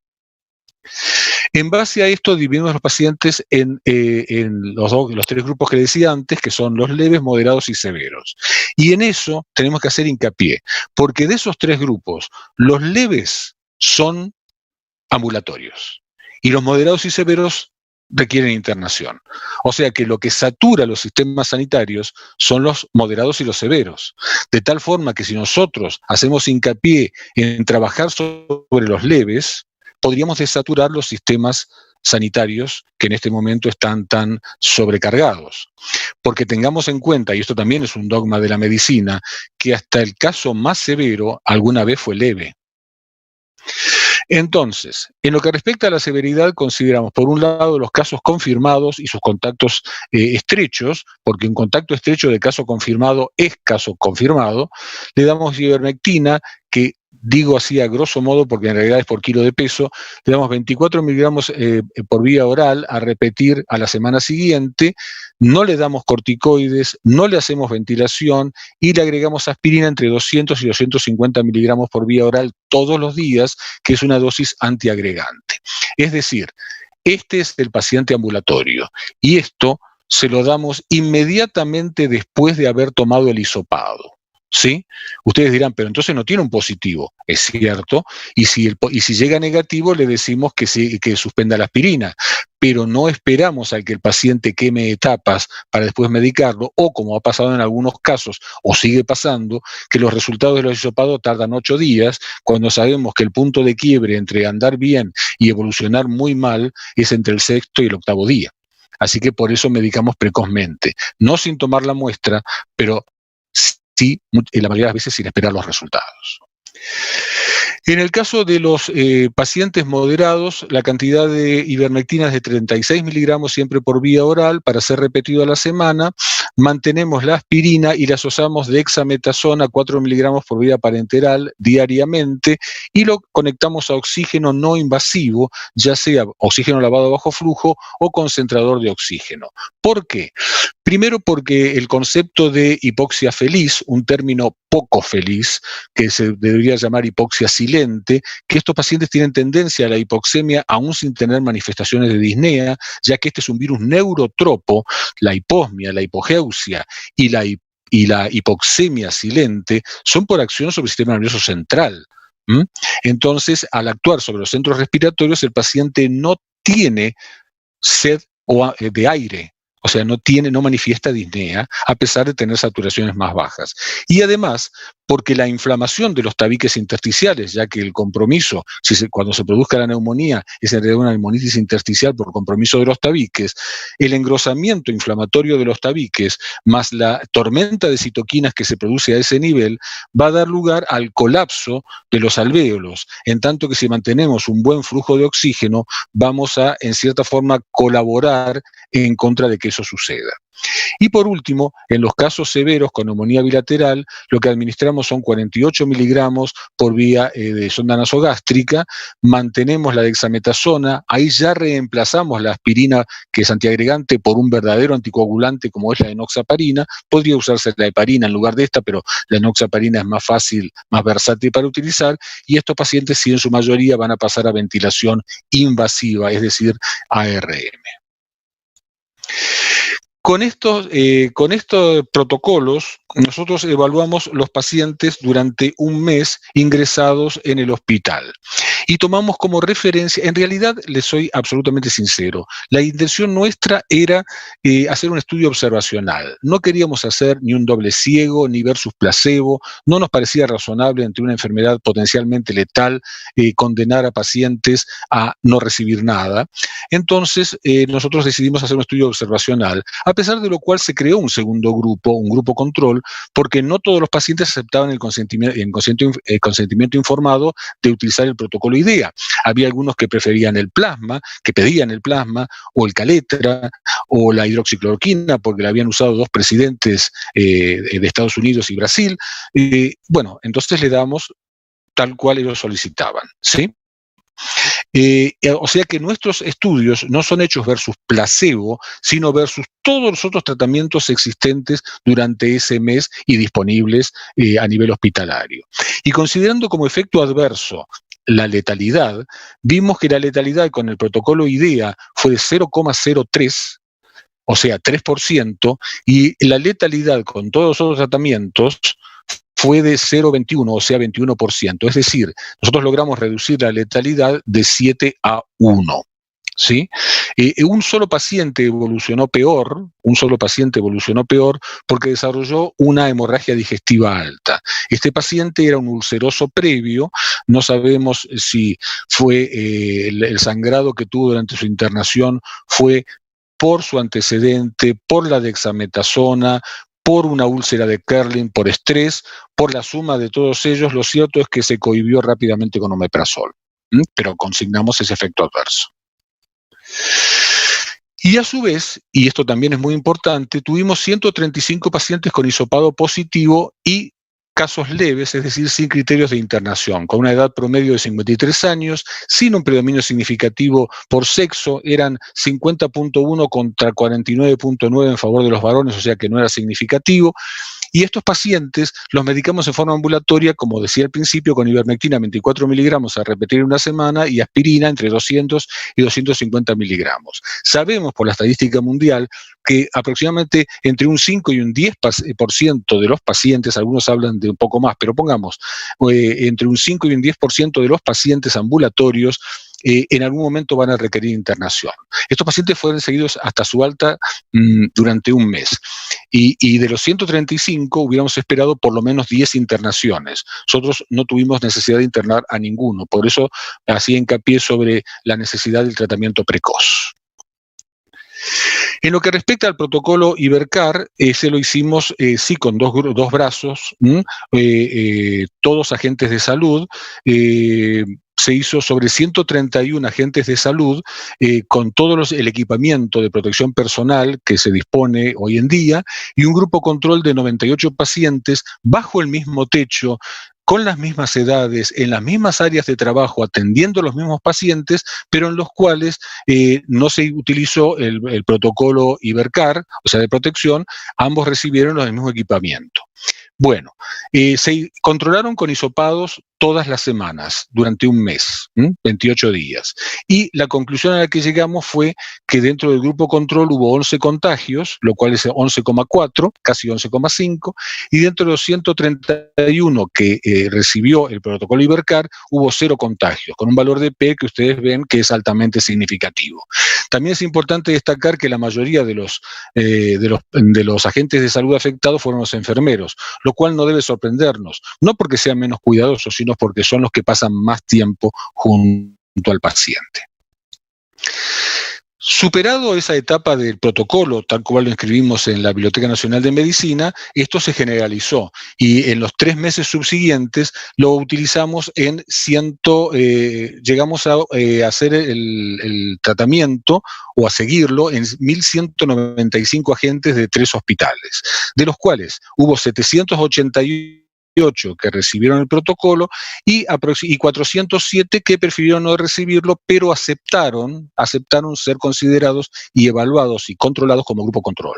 En base a esto dividimos los pacientes en los 3 grupos que decía antes, que son los leves, moderados y severos. Y en eso tenemos que hacer hincapié, porque de esos 3 grupos, los leves son ambulatorios y los moderados y severos requieren internación. O sea que lo que satura los sistemas sanitarios son los moderados y los severos. De tal forma que si nosotros hacemos hincapié en trabajar sobre los leves, podríamos desaturar los sistemas sanitarios que en este momento están tan sobrecargados. Porque tengamos en cuenta, y esto también es un dogma de la medicina, que hasta el caso más severo alguna vez fue leve. Entonces, en lo que respecta a la severidad, consideramos por un lado los casos confirmados y sus contactos estrechos, porque un contacto estrecho de caso confirmado es caso confirmado. Le damos ivermectina, que digo así a grosso modo porque en realidad es por kilo de peso, le damos 24 miligramos por vía oral a repetir a la semana siguiente, no le damos corticoides, no le hacemos ventilación y le agregamos aspirina entre 200 y 250 miligramos por vía oral todos los días, que es una dosis antiagregante. Es decir, este es el paciente ambulatorio y esto se lo damos inmediatamente después de haber tomado el hisopado. ¿Sí? Ustedes dirán, pero entonces no tiene un positivo. Es cierto, y si llega negativo le decimos que suspenda la aspirina, pero no esperamos a que el paciente queme etapas para después medicarlo, o como ha pasado en algunos casos, o sigue pasando, que los resultados de los hisopados tardan 8 días, cuando sabemos que el punto de quiebre entre andar bien y evolucionar muy mal es entre el 6º y el 8º día. Así que por eso medicamos precozmente, no sin tomar la muestra, pero sí, la mayoría de las veces sin esperar los resultados. En el caso de los pacientes moderados, la cantidad de ivermectina es de 36 miligramos siempre por vía oral para ser repetido a la semana. Mantenemos la aspirina y la asociamos de dexametasona 4 miligramos por vía parenteral diariamente y lo conectamos a oxígeno no invasivo, ya sea oxígeno lavado a bajo flujo o concentrador de oxígeno. ¿Por qué? Primero porque el concepto de hipoxia feliz, un término poco feliz, que se debería llamar hipoxia silente, que estos pacientes tienen tendencia a la hipoxemia aún sin tener manifestaciones de disnea, ya que este es un virus neurotropo, la hiposmia, la hipogeusia y la hipoxemia silente son por acción sobre el sistema nervioso central. Entonces, al actuar sobre los centros respiratorios, el paciente no tiene sed de aire. O sea, no manifiesta disnea, a pesar de tener saturaciones más bajas. Y además, porque la inflamación de los tabiques intersticiales, ya que el compromiso, cuando se produzca la neumonía, es en realidad una neumonitis intersticial por compromiso de los tabiques, el engrosamiento inflamatorio de los tabiques, más la tormenta de citoquinas que se produce a ese nivel, va a dar lugar al colapso de los alvéolos. En tanto que si mantenemos un buen flujo de oxígeno, vamos a, en cierta forma, colaborar en contra de que eso suceda. Y por último, en los casos severos con neumonía bilateral, lo que administramos son 48 miligramos por vía de sonda nasogástrica, mantenemos la dexametasona, ahí ya reemplazamos la aspirina, que es antiagregante, por un verdadero anticoagulante como es la enoxaparina. Podría usarse la heparina en lugar de esta, pero la enoxaparina es más fácil, más versátil para utilizar, y estos pacientes sí en su mayoría van a pasar a ventilación invasiva, es decir, ARM. Con estos protocolos, nosotros evaluamos los pacientes durante un mes ingresados en el hospital y tomamos como referencia, en realidad les soy absolutamente sincero, la intención nuestra era hacer un estudio observacional. No queríamos hacer ni un doble ciego, ni versus placebo, no nos parecía razonable ante una enfermedad potencialmente letal condenar a pacientes a no recibir nada. Entonces, nosotros decidimos hacer un estudio observacional, a pesar de lo cual se creó un segundo grupo, un grupo control, porque no todos los pacientes aceptaban el consentimiento informado de utilizar el protocolo IDEA. Había algunos que preferían el plasma, que pedían el plasma, o el caletra, o la hidroxicloroquina, porque la habían usado dos presidentes de Estados Unidos y Brasil. Bueno, entonces le damos tal cual ellos solicitaban, ¿sí? O sea que nuestros estudios no son hechos versus placebo, sino versus todos los otros tratamientos existentes durante ese mes y disponibles a nivel hospitalario. Y considerando como efecto adverso la letalidad, vimos que la letalidad con el protocolo IDEA fue de 0,03, o sea, 3%, y la letalidad con todos los otros tratamientos fue de 0,21, o sea, 21%. Es decir, nosotros logramos reducir la letalidad de 7 a 1. ¿Sí? Un solo paciente evolucionó peor porque desarrolló una hemorragia digestiva alta. Este paciente era un ulceroso previo, no sabemos si fue el sangrado que tuvo durante su internación fue por su antecedente, por la dexametasona, por una úlcera de Kerlin, por estrés, por la suma de todos ellos. Lo cierto es que se cohibió rápidamente con omeprazol, pero consignamos ese efecto adverso. Y a su vez, y esto también es muy importante, tuvimos 135 pacientes con hisopado positivo y casos leves, es decir, sin criterios de internación, con una edad promedio de 53 años, sin un predominio significativo por sexo, eran 50.1 contra 49.9 en favor de los varones, o sea que no era significativo. Y estos pacientes los medicamos en forma ambulatoria, como decía al principio, con ivermectina 24 miligramos a repetir en una semana y aspirina entre 200 y 250 miligramos. Sabemos por la estadística mundial que aproximadamente entre un 5 y un 10% de los pacientes, algunos hablan de un poco más, pero pongamos, entre un 5 y un 10% de los pacientes ambulatorios en algún momento van a requerir internación. Estos pacientes fueron seguidos hasta su alta durante un mes. Y de los 135 hubiéramos esperado por lo menos 10 internaciones. Nosotros no tuvimos necesidad de internar a ninguno. Por eso hacía hincapié sobre la necesidad del tratamiento precoz. En lo que respecta al protocolo Ibercar, ese lo hicimos sí con dos brazos, todos agentes de salud. Se hizo sobre 131 agentes de salud con todo el equipamiento de protección personal que se dispone hoy en día y un grupo control de 98 pacientes bajo el mismo techo, con las mismas edades, en las mismas áreas de trabajo, atendiendo a los mismos pacientes, pero en los cuales no se utilizó el protocolo Ibercar, o sea, de protección, ambos recibieron el mismo equipamiento. Bueno, se controlaron con hisopados todas las semanas, durante un mes, 28 días. Y la conclusión a la que llegamos fue que dentro del grupo control hubo 11 contagios, lo cual es 11,4, casi 11,5, y dentro de los 131 que recibió el protocolo Ibercar, hubo 0 contagios, con un valor de P que ustedes ven que es altamente significativo. También es importante destacar que la mayoría de los agentes de salud afectados fueron los enfermeros, lo cual no debe sorprendernos, no porque sean menos cuidadosos, sino porque son los que pasan más tiempo junto al paciente. Superado esa etapa del protocolo, tal cual lo inscribimos en la Biblioteca Nacional de Medicina, esto se generalizó y en los 3 meses subsiguientes lo utilizamos llegamos a hacer el tratamiento o a seguirlo en 1.195 agentes de 3 hospitales, de los cuales hubo 788 que recibieron el protocolo y 407 que prefirieron no recibirlo, pero aceptaron ser considerados y evaluados y controlados como grupo control.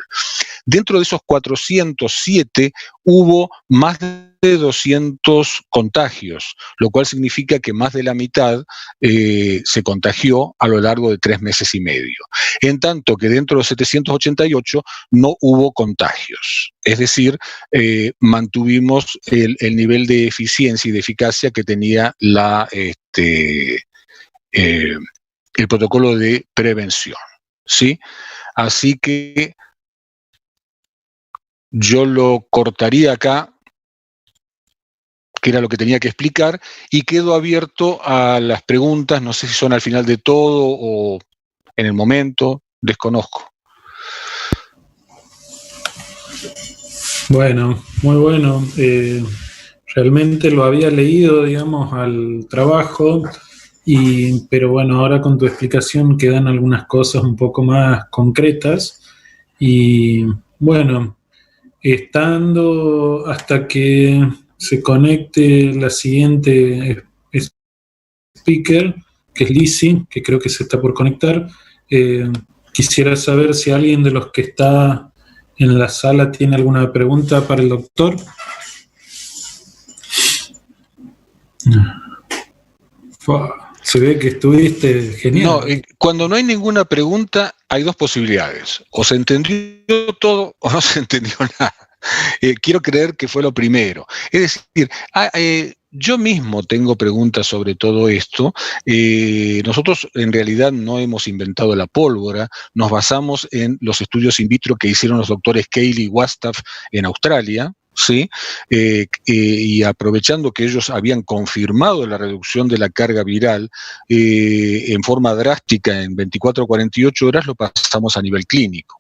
Dentro de esos 407 hubo más de 200 contagios, lo cual significa que más de la mitad se contagió a lo largo de 3 meses y medio. En tanto que dentro de los 788 no hubo contagios. Es decir, mantuvimos el nivel de eficiencia y de eficacia que tenía el protocolo de prevención, ¿sí? Así que yo lo cortaría acá, que era lo que tenía que explicar, y quedo abierto a las preguntas, no sé si son al final de todo o en el momento, desconozco. Bueno, muy bueno. Realmente lo había leído, digamos, al trabajo, pero bueno, ahora con tu explicación quedan algunas cosas un poco más concretas. Y bueno, estando hasta que se conecte la siguiente speaker, que es Lizzie, que creo que se está por conectar, quisiera saber si alguien de los que está en la sala tiene alguna pregunta para el doctor. Se ve que estuviste genial. No, cuando no hay ninguna pregunta, hay 2 posibilidades. O se entendió todo o no se entendió nada. Quiero creer que fue lo primero. Es decir, yo mismo tengo preguntas sobre todo esto. Nosotros en realidad no hemos inventado la pólvora, nos basamos en los estudios in vitro que hicieron los doctores Cayley y Wastaff en Australia, ¿sí? Y aprovechando que ellos habían confirmado la reducción de la carga viral en forma drástica en 24 o 48 horas, lo pasamos a nivel clínico.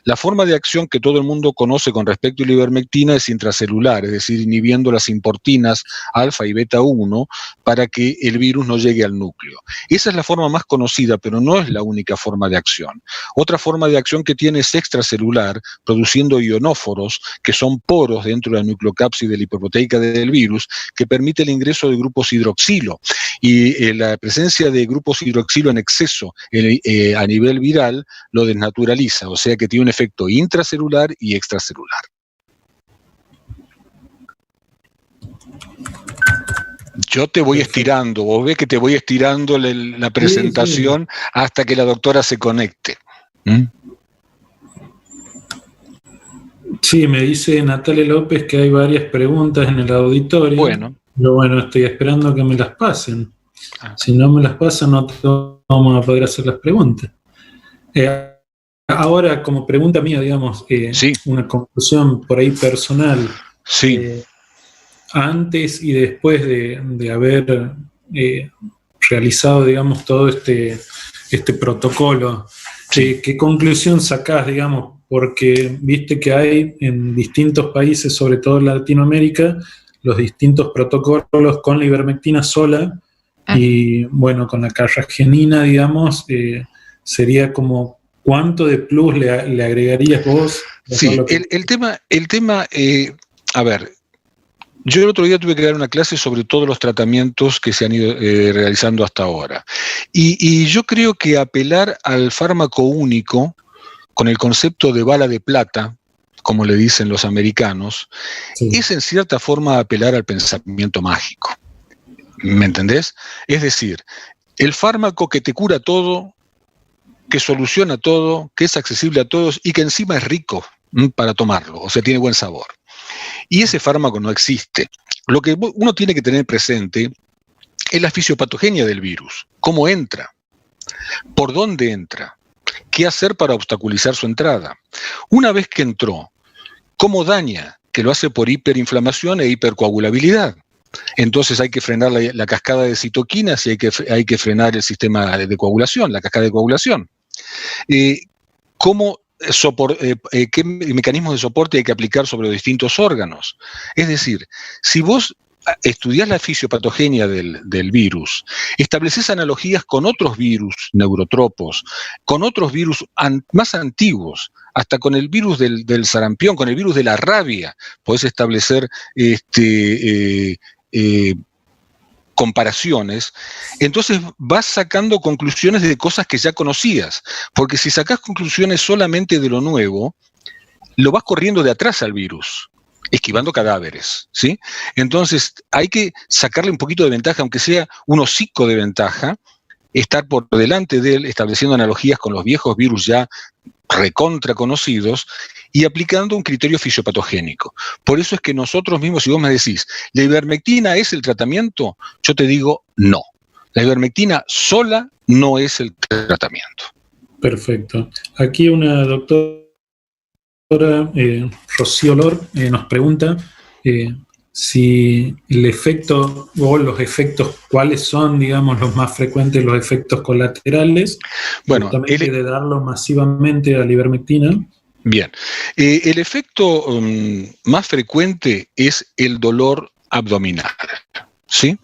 La forma de acción que todo el mundo conoce con respecto a la ivermectina es intracelular, es decir, inhibiendo las importinas alfa y beta 1 para que el virus no llegue al núcleo. Esa es la forma más conocida, pero no es la única forma de acción. Otra forma de acción que tiene es extracelular, produciendo ionóforos, que son poros dentro de la nucleocápside lipoproteica del virus, que permite el ingreso de grupos hidroxilo. Y la presencia de grupos hidroxilo en exceso a nivel viral lo desnaturaliza, o sea que tiene un efecto intracelular y extracelular. Yo te voy estirando, vos ves que te voy estirando la presentación hasta que la doctora se conecte. Sí, me dice Natalia López que hay varias preguntas en el auditorio. Bueno. Pero bueno, estoy esperando que me las pasen. Si no me las pasan, no vamos a poder hacer las preguntas. Ahora, como pregunta mía, digamos, una conclusión por ahí personal. Sí. Antes y después de haber realizado, digamos, todo este protocolo, ¿qué conclusión sacás, digamos? Porque viste que hay en distintos países, sobre todo en Latinoamérica, los distintos protocolos con la ivermectina sola y, bueno, con la carragenina, digamos, sería como, ¿cuánto de plus le agregarías vos? Sí, el tema, a ver, yo el otro día tuve que dar una clase sobre todos los tratamientos que se han ido realizando hasta ahora. Y yo creo que apelar al fármaco único, con el concepto de bala de plata, como le dicen los americanos, es en cierta forma apelar al pensamiento mágico. ¿Me entendés? Es decir, el fármaco que te cura todo, que soluciona todo, que es accesible a todos y que encima es rico para tomarlo, o sea, tiene buen sabor. Y ese fármaco no existe. Lo que uno tiene que tener presente es la fisiopatogenia del virus, cómo entra, por dónde entra, qué hacer para obstaculizar su entrada. Una vez que entró, cómo daña, que lo hace por hiperinflamación e hipercoagulabilidad. Entonces hay que frenar la cascada de citoquinas y hay que frenar el sistema de coagulación, la cascada de coagulación. ¿Qué mecanismos de soporte hay que aplicar sobre los distintos órganos? Es decir, si vos estudiás la fisiopatogenia del virus, estableces analogías con otros virus neurotropos, con otros virus más antiguos, hasta con el virus del sarampión, con el virus de la rabia, podés establecer comparaciones, entonces vas sacando conclusiones de cosas que ya conocías, porque si sacás conclusiones solamente de lo nuevo, lo vas corriendo de atrás al virus, esquivando cadáveres, ¿sí? Entonces hay que sacarle un poquito de ventaja, aunque sea un hocico de ventaja, estar por delante de él, estableciendo analogías con los viejos virus ya recontra conocidos y aplicando un criterio fisiopatogénico. Por eso es que nosotros mismos, si vos me decís, ¿la ivermectina es el tratamiento? Yo te digo, no. La ivermectina sola no es el tratamiento. Perfecto. Aquí una doctora, Rocío Lor, nos pregunta si el efecto o los efectos, ¿cuáles son, digamos, los más frecuentes, los efectos colaterales? Bueno, de darlo masivamente a la ivermectina. Bien. El efecto más frecuente es el dolor abdominal, ¿sí?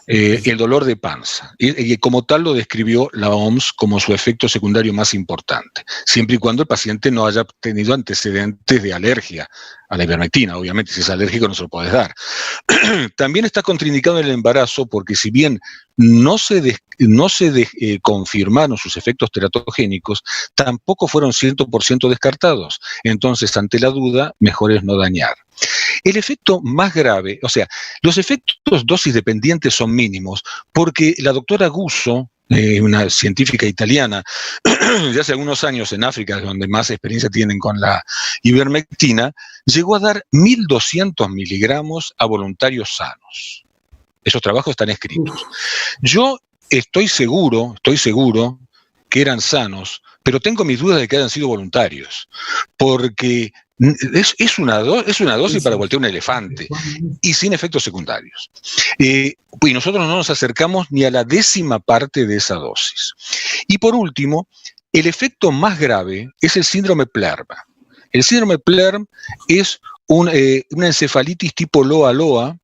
El dolor de panza. Y como tal lo describió la OMS como su efecto secundario más importante, siempre y cuando el paciente no haya tenido antecedentes de alergia a la ivermectina. Obviamente, si es alérgico no se lo puedes dar. También está contraindicado en el embarazo porque si bien no se confirmaron sus efectos teratogénicos, tampoco fueron 100% descartados. Entonces, ante la duda, mejor es no dañar. El efecto más grave, o sea, los efectos dosis dependientes son mínimos porque la doctora Guzzo, una científica italiana, de hace algunos años en África, donde más experiencia tienen con la ivermectina, llegó a dar 1.200 miligramos a voluntarios sanos. Esos trabajos están escritos. Yo estoy seguro que eran sanos, pero tengo mis dudas de que hayan sido voluntarios, porque es una dosis para voltear un elefante y sin efectos secundarios. Y nosotros no nos acercamos ni a la 10ª parte de esa dosis. Y por último, el efecto más grave es el síndrome PLERM. El síndrome PLERM es una encefalitis tipo LOA-LOA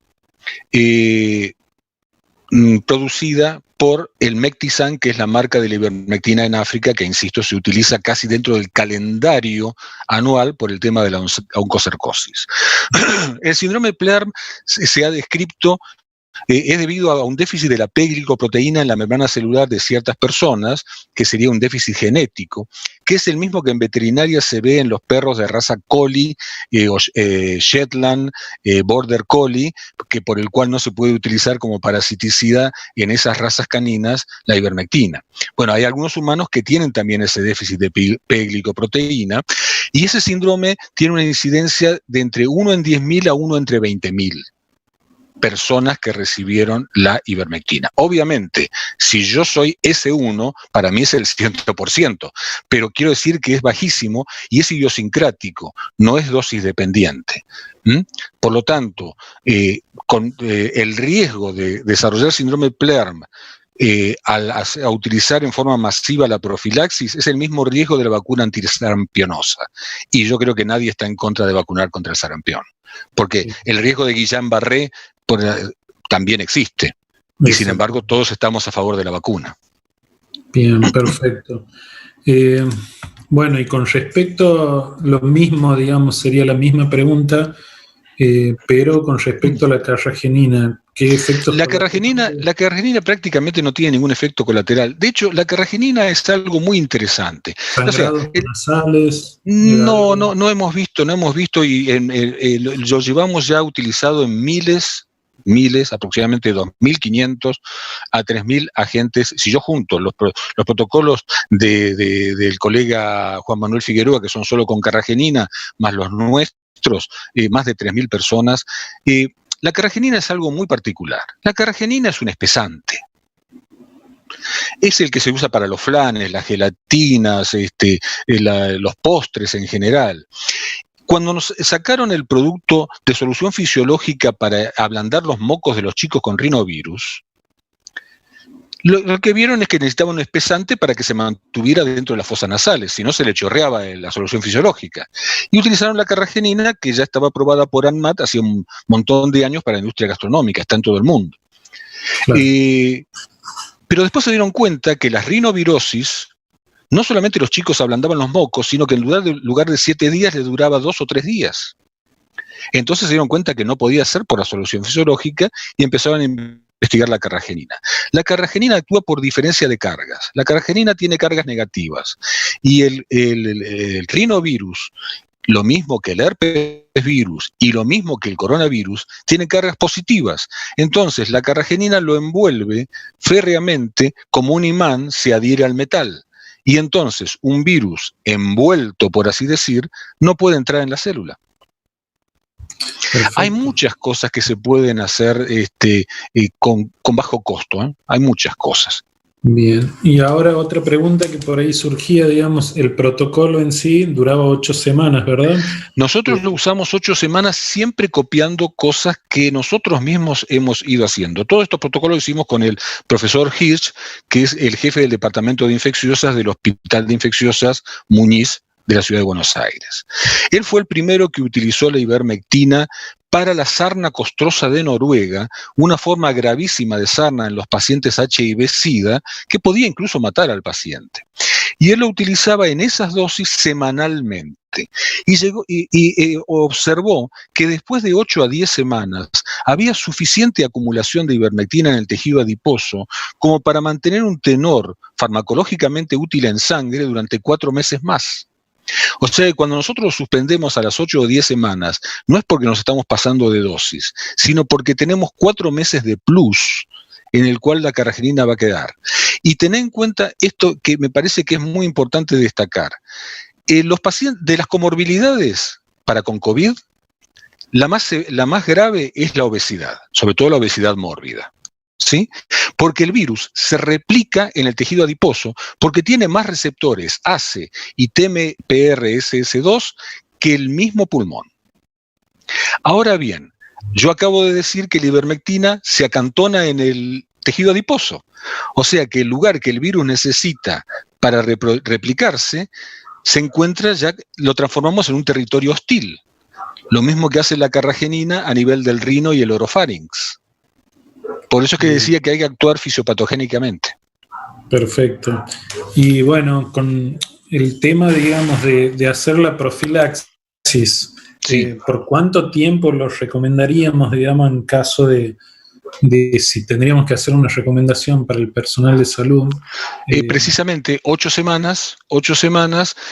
producida por el Mectisan, que es la marca de la ivermectina en África, que, insisto, se utiliza casi dentro del calendario anual por el tema de la oncocercosis. El síndrome PLERM se ha descrito, es debido a un déficit de la P-glicoproteína en la membrana celular de ciertas personas, que sería un déficit genético, que es el mismo que en veterinaria se ve en los perros de raza Collie, Shetland, Border Collie, que por el cual no se puede utilizar como parasiticida en esas razas caninas la ivermectina. Bueno, hay algunos humanos que tienen también ese déficit de P-glicoproteína, y ese síndrome tiene una incidencia de entre 1 en 10.000 a 1 entre 20.000. Personas que recibieron la ivermectina. Obviamente, si yo soy S1, para mí es el 100%, pero quiero decir que es bajísimo y es idiosincrático, no es dosis dependiente. Por lo tanto, con el riesgo de desarrollar síndrome PLERM a utilizar en forma masiva la profilaxis es el mismo riesgo de la vacuna antisarampionosa. Y yo creo que nadie está en contra de vacunar contra el sarampión, porque el riesgo de Guillain-Barré también existe. Y sin embargo, todos estamos a favor de la vacuna. Bien, perfecto. Bueno, y con respecto a lo mismo, digamos, sería la misma pregunta, pero con respecto a la carragenina, ¿qué efectos? La carragenina prácticamente no tiene ningún efecto colateral. De hecho, la carragenina es algo muy interesante. ¿Sangrados nasales? No hemos visto, y lo llevamos ya utilizado en miles, aproximadamente 2.500 a 3.000 agentes. Si yo junto los protocolos del colega Juan Manuel Figueroa, que son solo con carragenina, más los nuestros, más de 3.000 personas. La carragenina es algo muy particular. La carragenina es un espesante. Es el que se usa para los flanes, las gelatinas, los postres en general. Cuando nos sacaron el producto de solución fisiológica para ablandar los mocos de los chicos con rinovirus, Lo que vieron es que necesitaban un espesante para que se mantuviera dentro de las fosas nasales, si no se le chorreaba la solución fisiológica. Y utilizaron la carragenina, que ya estaba aprobada por ANMAT hace un montón de años para la industria gastronómica, está en todo el mundo. Claro. Pero después se dieron cuenta que las rinovirosis, no solamente los chicos ablandaban los mocos, sino que en lugar de 7 días les duraba 2 o 3 días. Entonces se dieron cuenta que no podía ser por la solución fisiológica y empezaron a investigar la carragenina. La carragenina actúa por diferencia de cargas. La carragenina tiene cargas negativas y el rinovirus, lo mismo que el herpes virus y lo mismo que el coronavirus, tiene cargas positivas. Entonces la carragenina lo envuelve férreamente, como un imán se adhiere al metal. Y entonces un virus envuelto, por así decir, no puede entrar en la célula. Perfecto. Hay muchas cosas que se pueden hacer con bajo costo, ¿eh? Hay muchas cosas. Bien, y ahora otra pregunta que por ahí surgía, digamos, el protocolo en sí duraba 8 semanas, ¿verdad? Nosotros lo usamos 8 semanas siempre copiando cosas que nosotros mismos hemos ido haciendo. Todos estos protocolos lo hicimos con el profesor Hirsch, que es el jefe del Departamento de Infecciosas del Hospital de Infecciosas Muñiz de la Ciudad de Buenos Aires. Él fue el primero que utilizó la ivermectina para la sarna costrosa de Noruega, una forma gravísima de sarna en los pacientes HIV-Sida que podía incluso matar al paciente. Y él lo utilizaba en esas dosis semanalmente. Y observó que después de 8 a 10 semanas había suficiente acumulación de ivermectina en el tejido adiposo como para mantener un tenor farmacológicamente útil en sangre durante 4 meses más. O sea, cuando nosotros suspendemos a las 8 o 10 semanas, no es porque nos estamos pasando de dosis, sino porque tenemos 4 meses de plus en el cual la carragenina va a quedar. Y tened en cuenta esto que me parece que es muy importante destacar. Los pacientes de las comorbilidades para con COVID, la más grave es la obesidad, sobre todo la obesidad mórbida. ¿Sí? Porque el virus se replica en el tejido adiposo porque tiene más receptores ACE y TMPRSS2 que el mismo pulmón. Ahora bien, yo acabo de decir que la ivermectina se acantona en el tejido adiposo, o sea que el lugar que el virus necesita para replicarse se encuentra, ya lo transformamos en un territorio hostil, lo mismo que hace la carragenina a nivel del rino y el orofarinx. Por eso es que decía que hay que actuar fisiopatogénicamente. Perfecto. Y bueno, con el tema, digamos, de hacer la profilaxis, sí. ¿Por cuánto tiempo lo recomendaríamos, digamos, en caso de si tendríamos que hacer una recomendación para el personal de salud? Precisamente 8 semanas,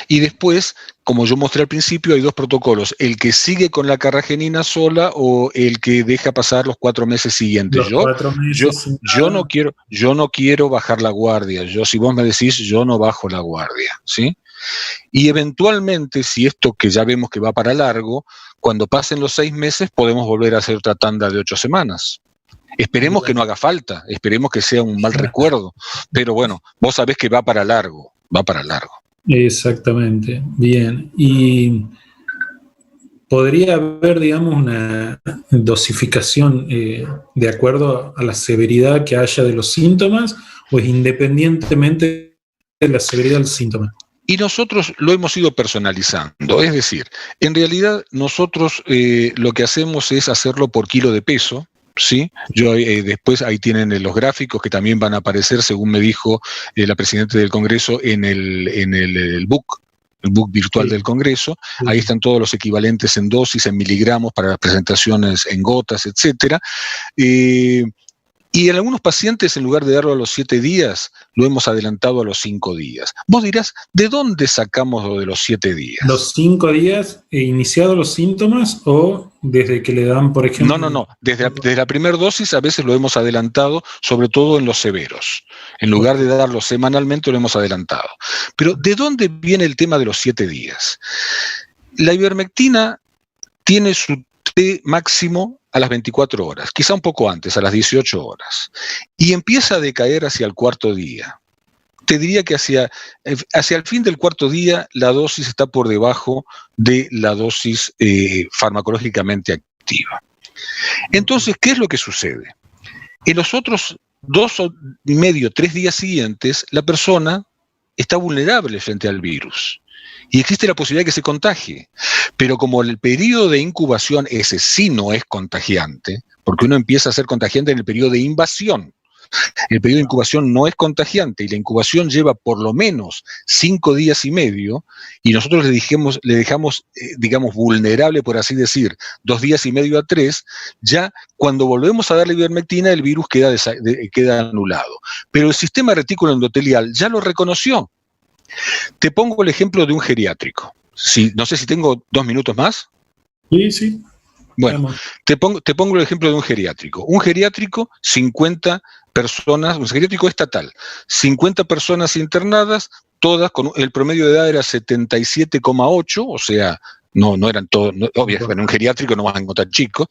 y después, como yo mostré al principio, hay 2 protocolos, el que sigue con la carragenina sola o el que deja pasar los 4 meses siguientes. Yo no quiero bajar la guardia. Si vos me decís, yo no bajo la guardia, ¿sí? Y eventualmente, si esto que ya vemos que va para largo, cuando pasen los 6 meses podemos volver a hacer otra tanda de 8 semanas. Esperemos que no haga falta, esperemos que sea un mal recuerdo, pero bueno, vos sabés que va para largo. Exactamente, bien. Y podría haber, digamos, una dosificación de acuerdo a la severidad que haya de los síntomas, o es independientemente de la severidad del síntoma. Y nosotros lo hemos ido personalizando, es decir, en realidad nosotros lo que hacemos es hacerlo por kilo de peso. Sí, después ahí tienen los gráficos que también van a aparecer, según me dijo la presidenta del Congreso, en el book virtual del Congreso. Ahí están todos los equivalentes en dosis, en miligramos para las presentaciones en gotas, etcétera. Y en algunos pacientes, en lugar de darlo a los 7 días, lo hemos adelantado a los 5 días. Vos dirás, ¿de dónde sacamos lo de los 7 días? ¿Los 5 días iniciados los síntomas o desde que le dan, por ejemplo? No. Desde la primera dosis a veces lo hemos adelantado, sobre todo en los severos. En lugar de darlo semanalmente, lo hemos adelantado. Pero ¿de dónde viene el tema de los 7 días? La ivermectina tiene su T máximo a las 24 horas, quizá un poco antes, a las 18 horas, y empieza a decaer hacia el 4.º día. Te diría que hacia el fin del 4.º día la dosis está por debajo de la dosis farmacológicamente activa. Entonces, ¿qué es lo que sucede? En los otros 2,5, 3 días siguientes, la persona está vulnerable frente al virus. Y existe la posibilidad de que se contagie. Pero como el periodo de incubación ese sí no es contagiante, porque uno empieza a ser contagiante en el periodo de invasión. El periodo de incubación no es contagiante y la incubación lleva por lo menos 5 días y medio y nosotros le dejamos, digamos, vulnerable, por así decir, 2 días y medio a 3, ya cuando volvemos a darle ivermectina el virus queda anulado. Pero el sistema retículo endotelial ya lo reconoció. Te pongo el ejemplo de un geriátrico. No sé si tengo 2 minutos más. Sí. Bueno, te pongo el ejemplo de un geriátrico. Un geriátrico, 50 personas, un geriátrico estatal, 50 personas internadas, todas con el promedio de edad era 77,8, o sea, no eran todos, obviamente en un geriátrico no vas a encontrar chicos.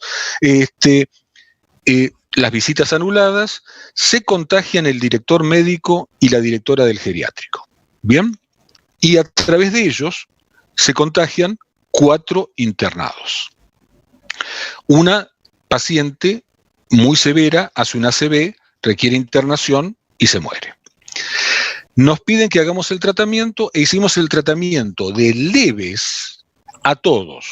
Las visitas anuladas, se contagian el director médico y la directora del geriátrico. ¿Bien? Y a través de ellos se contagian 4 internados. Una paciente muy severa hace una ACV, requiere internación y se muere. Nos piden que hagamos el tratamiento e hicimos el tratamiento de leves a todos,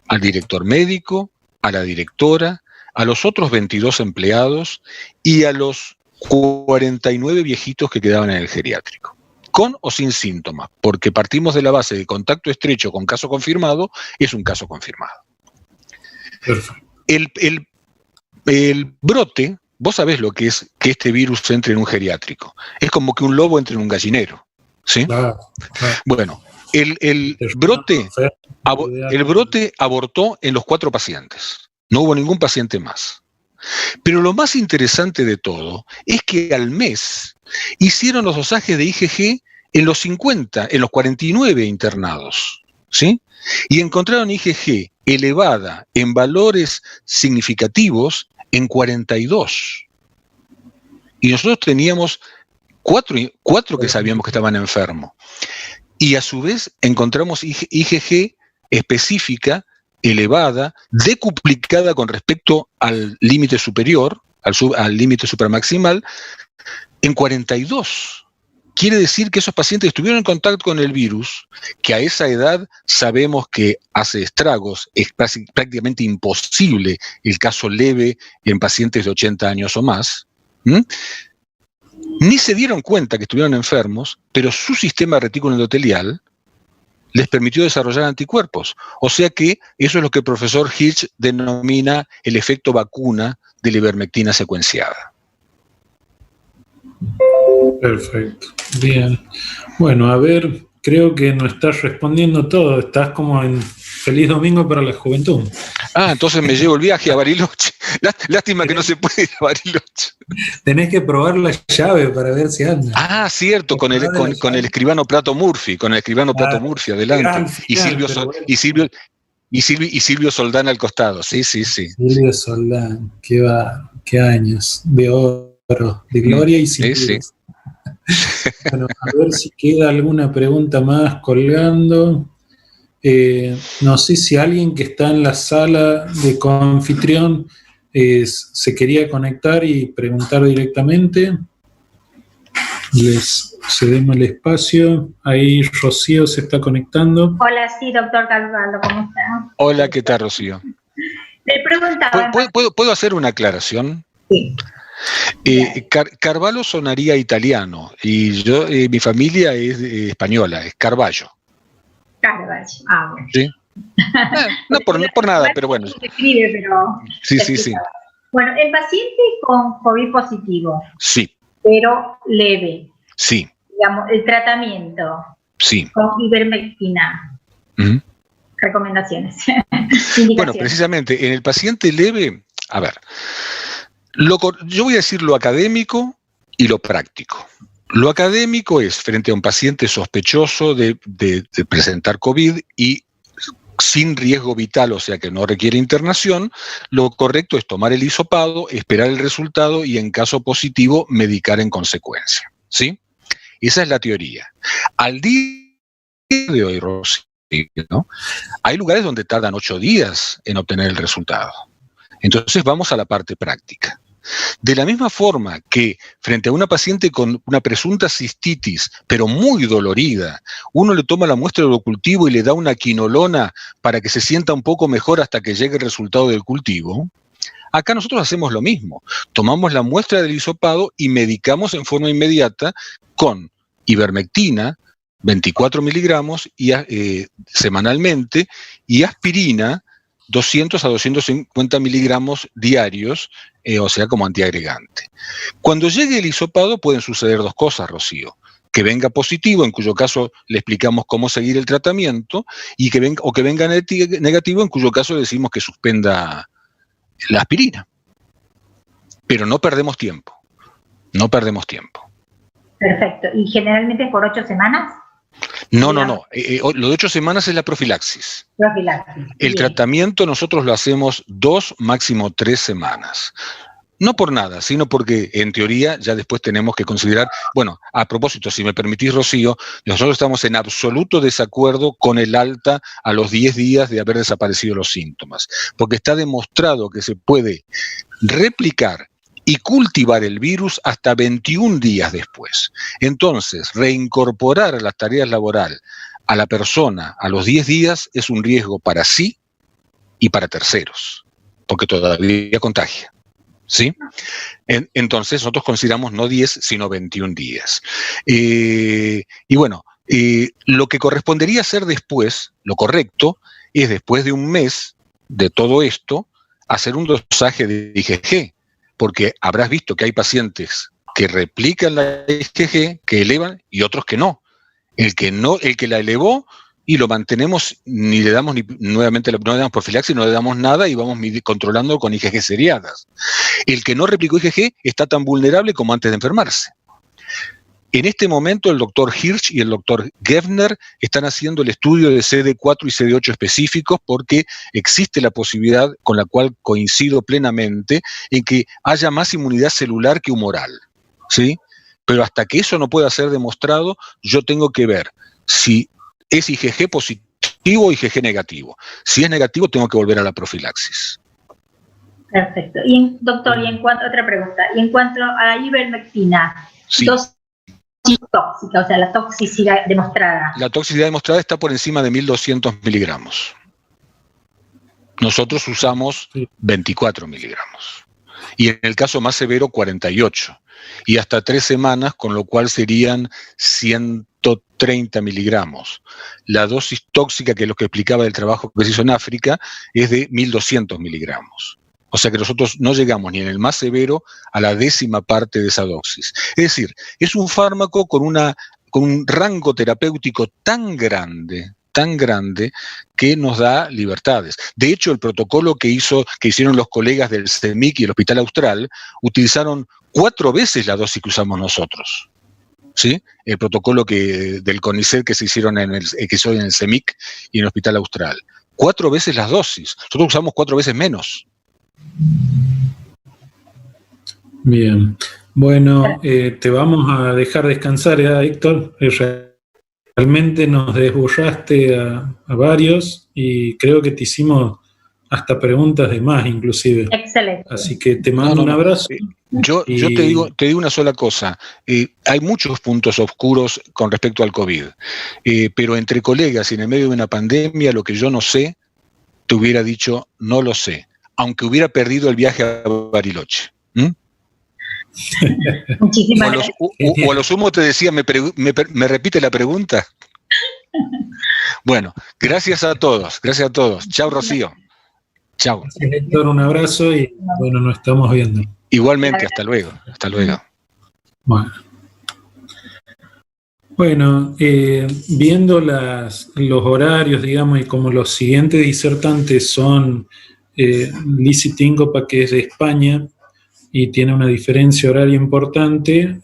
al director médico, a la directora, a los otros 22 empleados y a los 49 viejitos que quedaban en el geriátrico, con o sin síntomas, porque partimos de la base de contacto estrecho con caso confirmado, es un caso confirmado. Perfecto. El brote, vos sabés lo que es que este virus entre en un geriátrico. Es como que un lobo entre en un gallinero. ¿Sí? Claro. Bueno, el brote abortó en los 4 pacientes. No hubo ningún paciente más. Pero lo más interesante de todo es que al mes hicieron los dosajes de IgG en los 50, en los 49 internados. ¿Sí? Y encontraron IgG elevada en valores significativos en 42. Y nosotros teníamos 4 que sabíamos que estaban enfermos. Y a su vez encontramos IgG específica, elevada, decuplicada con respecto al límite superior, al límite supramaximal, en 42. Quiere decir que esos pacientes estuvieron en contacto con el virus, que a esa edad sabemos que hace estragos, es prácticamente imposible el caso leve en pacientes de 80 años o más. Ni se dieron cuenta que estuvieron enfermos, pero su sistema retículo endotelial les permitió desarrollar anticuerpos. O sea que eso es lo que el profesor Hirsch denomina el efecto vacuna de la ivermectina secuenciada. Perfecto, bien. Bueno, a ver, creo que no estás respondiendo todo, estás como en Feliz Domingo para la Juventud. Entonces me llevo el viaje a Bariloche. Lástima que no se puede ir a Bariloche. Tenés que probar la llave para ver si anda. Cierto, con el escribano Prato Murphy, Murphy adelante. Y Silvio Soldán al costado, sí. Silvio Soldán, qué años de oro, de gloria y sin sí. Bueno, a ver si queda alguna pregunta más colgando. No sé si alguien que está en la sala de coanfitrión se quería conectar y preguntar directamente. Les cedemos el espacio. Ahí Rocío se está conectando. Hola, sí, doctor Carvalho, ¿cómo está? Hola, ¿qué tal, Rocío? Le preguntaba... ¿Puedo hacer una aclaración? Sí. Carvalho sonaría italiano y mi familia es española, es Carballo. Carballo, bueno. ¿Sí? No por nada, pero bueno. Se escribe, pero... Sí. Bueno, el paciente con COVID positivo. Sí. Pero leve. Sí. Digamos, el tratamiento. Sí. Con ivermectina. Uh-huh. Recomendaciones. Bueno, precisamente en el paciente leve, a ver, yo voy a decir lo académico y lo práctico. Lo académico es frente a un paciente sospechoso de presentar COVID y sin riesgo vital, o sea que no requiere internación, lo correcto es tomar el hisopado, esperar el resultado y en caso positivo medicar en consecuencia. ¿Sí? Esa es la teoría. Al día de hoy, Rosy, ¿no? Hay lugares donde tardan 8 días en obtener el resultado. Entonces vamos a la parte práctica. De la misma forma que frente a una paciente con una presunta cistitis, pero muy dolorida, uno le toma la muestra del cultivo y le da una quinolona para que se sienta un poco mejor hasta que llegue el resultado del cultivo, acá nosotros hacemos lo mismo. Tomamos la muestra del hisopado y medicamos en forma inmediata con ivermectina, 24 miligramos semanalmente, y aspirina, 200 a 250 miligramos diarios, o sea, como antiagregante. Cuando llegue el hisopado pueden suceder dos cosas, Rocío. Que venga positivo, en cuyo caso le explicamos cómo seguir el tratamiento, o que venga negativo, en cuyo caso le decimos que suspenda la aspirina. Pero no perdemos tiempo. No perdemos tiempo. Perfecto. ¿Y generalmente por 8 semanas? No. Lo de 8 semanas es la profilaxis. El tratamiento nosotros lo hacemos 2, máximo 3 semanas. No por nada, sino porque en teoría ya después tenemos que considerar, bueno, a propósito, si me permitís, Rocío, nosotros estamos en absoluto desacuerdo con el alta a los 10 días de haber desaparecido los síntomas, porque está demostrado que se puede replicar y cultivar el virus hasta 21 días después. Entonces, reincorporar las tareas laborales a la persona a los 10 días es un riesgo para sí y para terceros, porque todavía contagia. ¿Sí? Entonces, nosotros consideramos no 10, sino 21 días. Y bueno, lo que correspondería hacer después, lo correcto, es después de un mes de todo esto, hacer un dosaje de IgG, porque habrás visto que hay pacientes que replican la IgG, que elevan, y otros que no. El que la elevó y lo mantenemos, ni le damos nuevamente no le damos profilaxis, no le damos nada y vamos controlando con IgG seriadas. El que no replicó IgG está tan vulnerable como antes de enfermarse. En este momento el doctor Hirsch y el doctor Geffner están haciendo el estudio de CD4 y CD8 específicos porque existe la posibilidad, con la cual coincido plenamente, en que haya más inmunidad celular que humoral, ¿sí? Pero hasta que eso no pueda ser demostrado, yo tengo que ver si es IgG positivo o IgG negativo. Si es negativo, tengo que volver a la profilaxis. Perfecto. Doctor, otra pregunta. Y en cuanto a la ivermectina, sí. Tóxica, o sea, la toxicidad demostrada. La toxicidad demostrada está por encima de 1.200 miligramos. Nosotros usamos 24 miligramos. Y en el caso más severo, 48. Y hasta 3 semanas, con lo cual serían 130 miligramos. La dosis tóxica, que es lo que explicaba del trabajo que se hizo en África, es de 1.200 miligramos. O sea que nosotros no llegamos ni en el más severo a la 10ª parte de esa dosis. Es decir, es un fármaco con un rango terapéutico tan grande que nos da libertades. De hecho, el protocolo que hicieron los colegas del CEMIC y el Hospital Austral utilizaron 4 veces la dosis que usamos nosotros. ¿Sí? El protocolo del CONICET que se hicieron en el CEMIC y en el Hospital Austral. 4 veces las dosis. Nosotros usamos 4 veces menos. Bien. Bueno, te vamos a dejar descansar, Héctor. Realmente nos desborraste a varios y creo que te hicimos hasta preguntas de más, inclusive. Excelente. Así que te mando un abrazo. Yo te digo una sola cosa. Hay muchos puntos oscuros con respecto al COVID, pero entre colegas y en el medio de una pandemia, lo que yo no sé, te hubiera dicho, no lo sé, aunque hubiera perdido el viaje a Bariloche. Muchísimas gracias. O a lo sumo te decía, ¿me repite la pregunta? Bueno, gracias a todos. Chao, Rocío. Chao. Gracias, Héctor, un abrazo y bueno, nos estamos viendo. Igualmente, hasta luego. Bueno, viendo los horarios, digamos, y como los siguientes disertantes son Lizzy Tíncopa, que es de España, y tiene una diferencia horaria importante,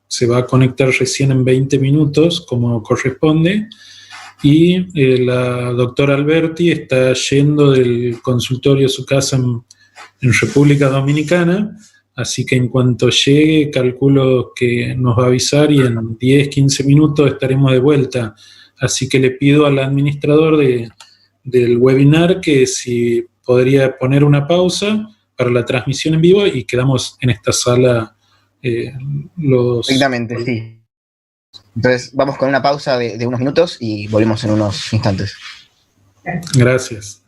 se va a conectar recién en 20 minutos, como corresponde, y la doctora Alberti está yendo del consultorio a su casa en República Dominicana, así que en cuanto llegue, calculo que nos va a avisar y en 10, 15 minutos estaremos de vuelta. Así que le pido al administrador del webinar que si podría poner una pausa para la transmisión en vivo y quedamos en esta sala los... Exactamente, sí. Entonces vamos con una pausa de unos minutos y volvemos en unos instantes. Gracias.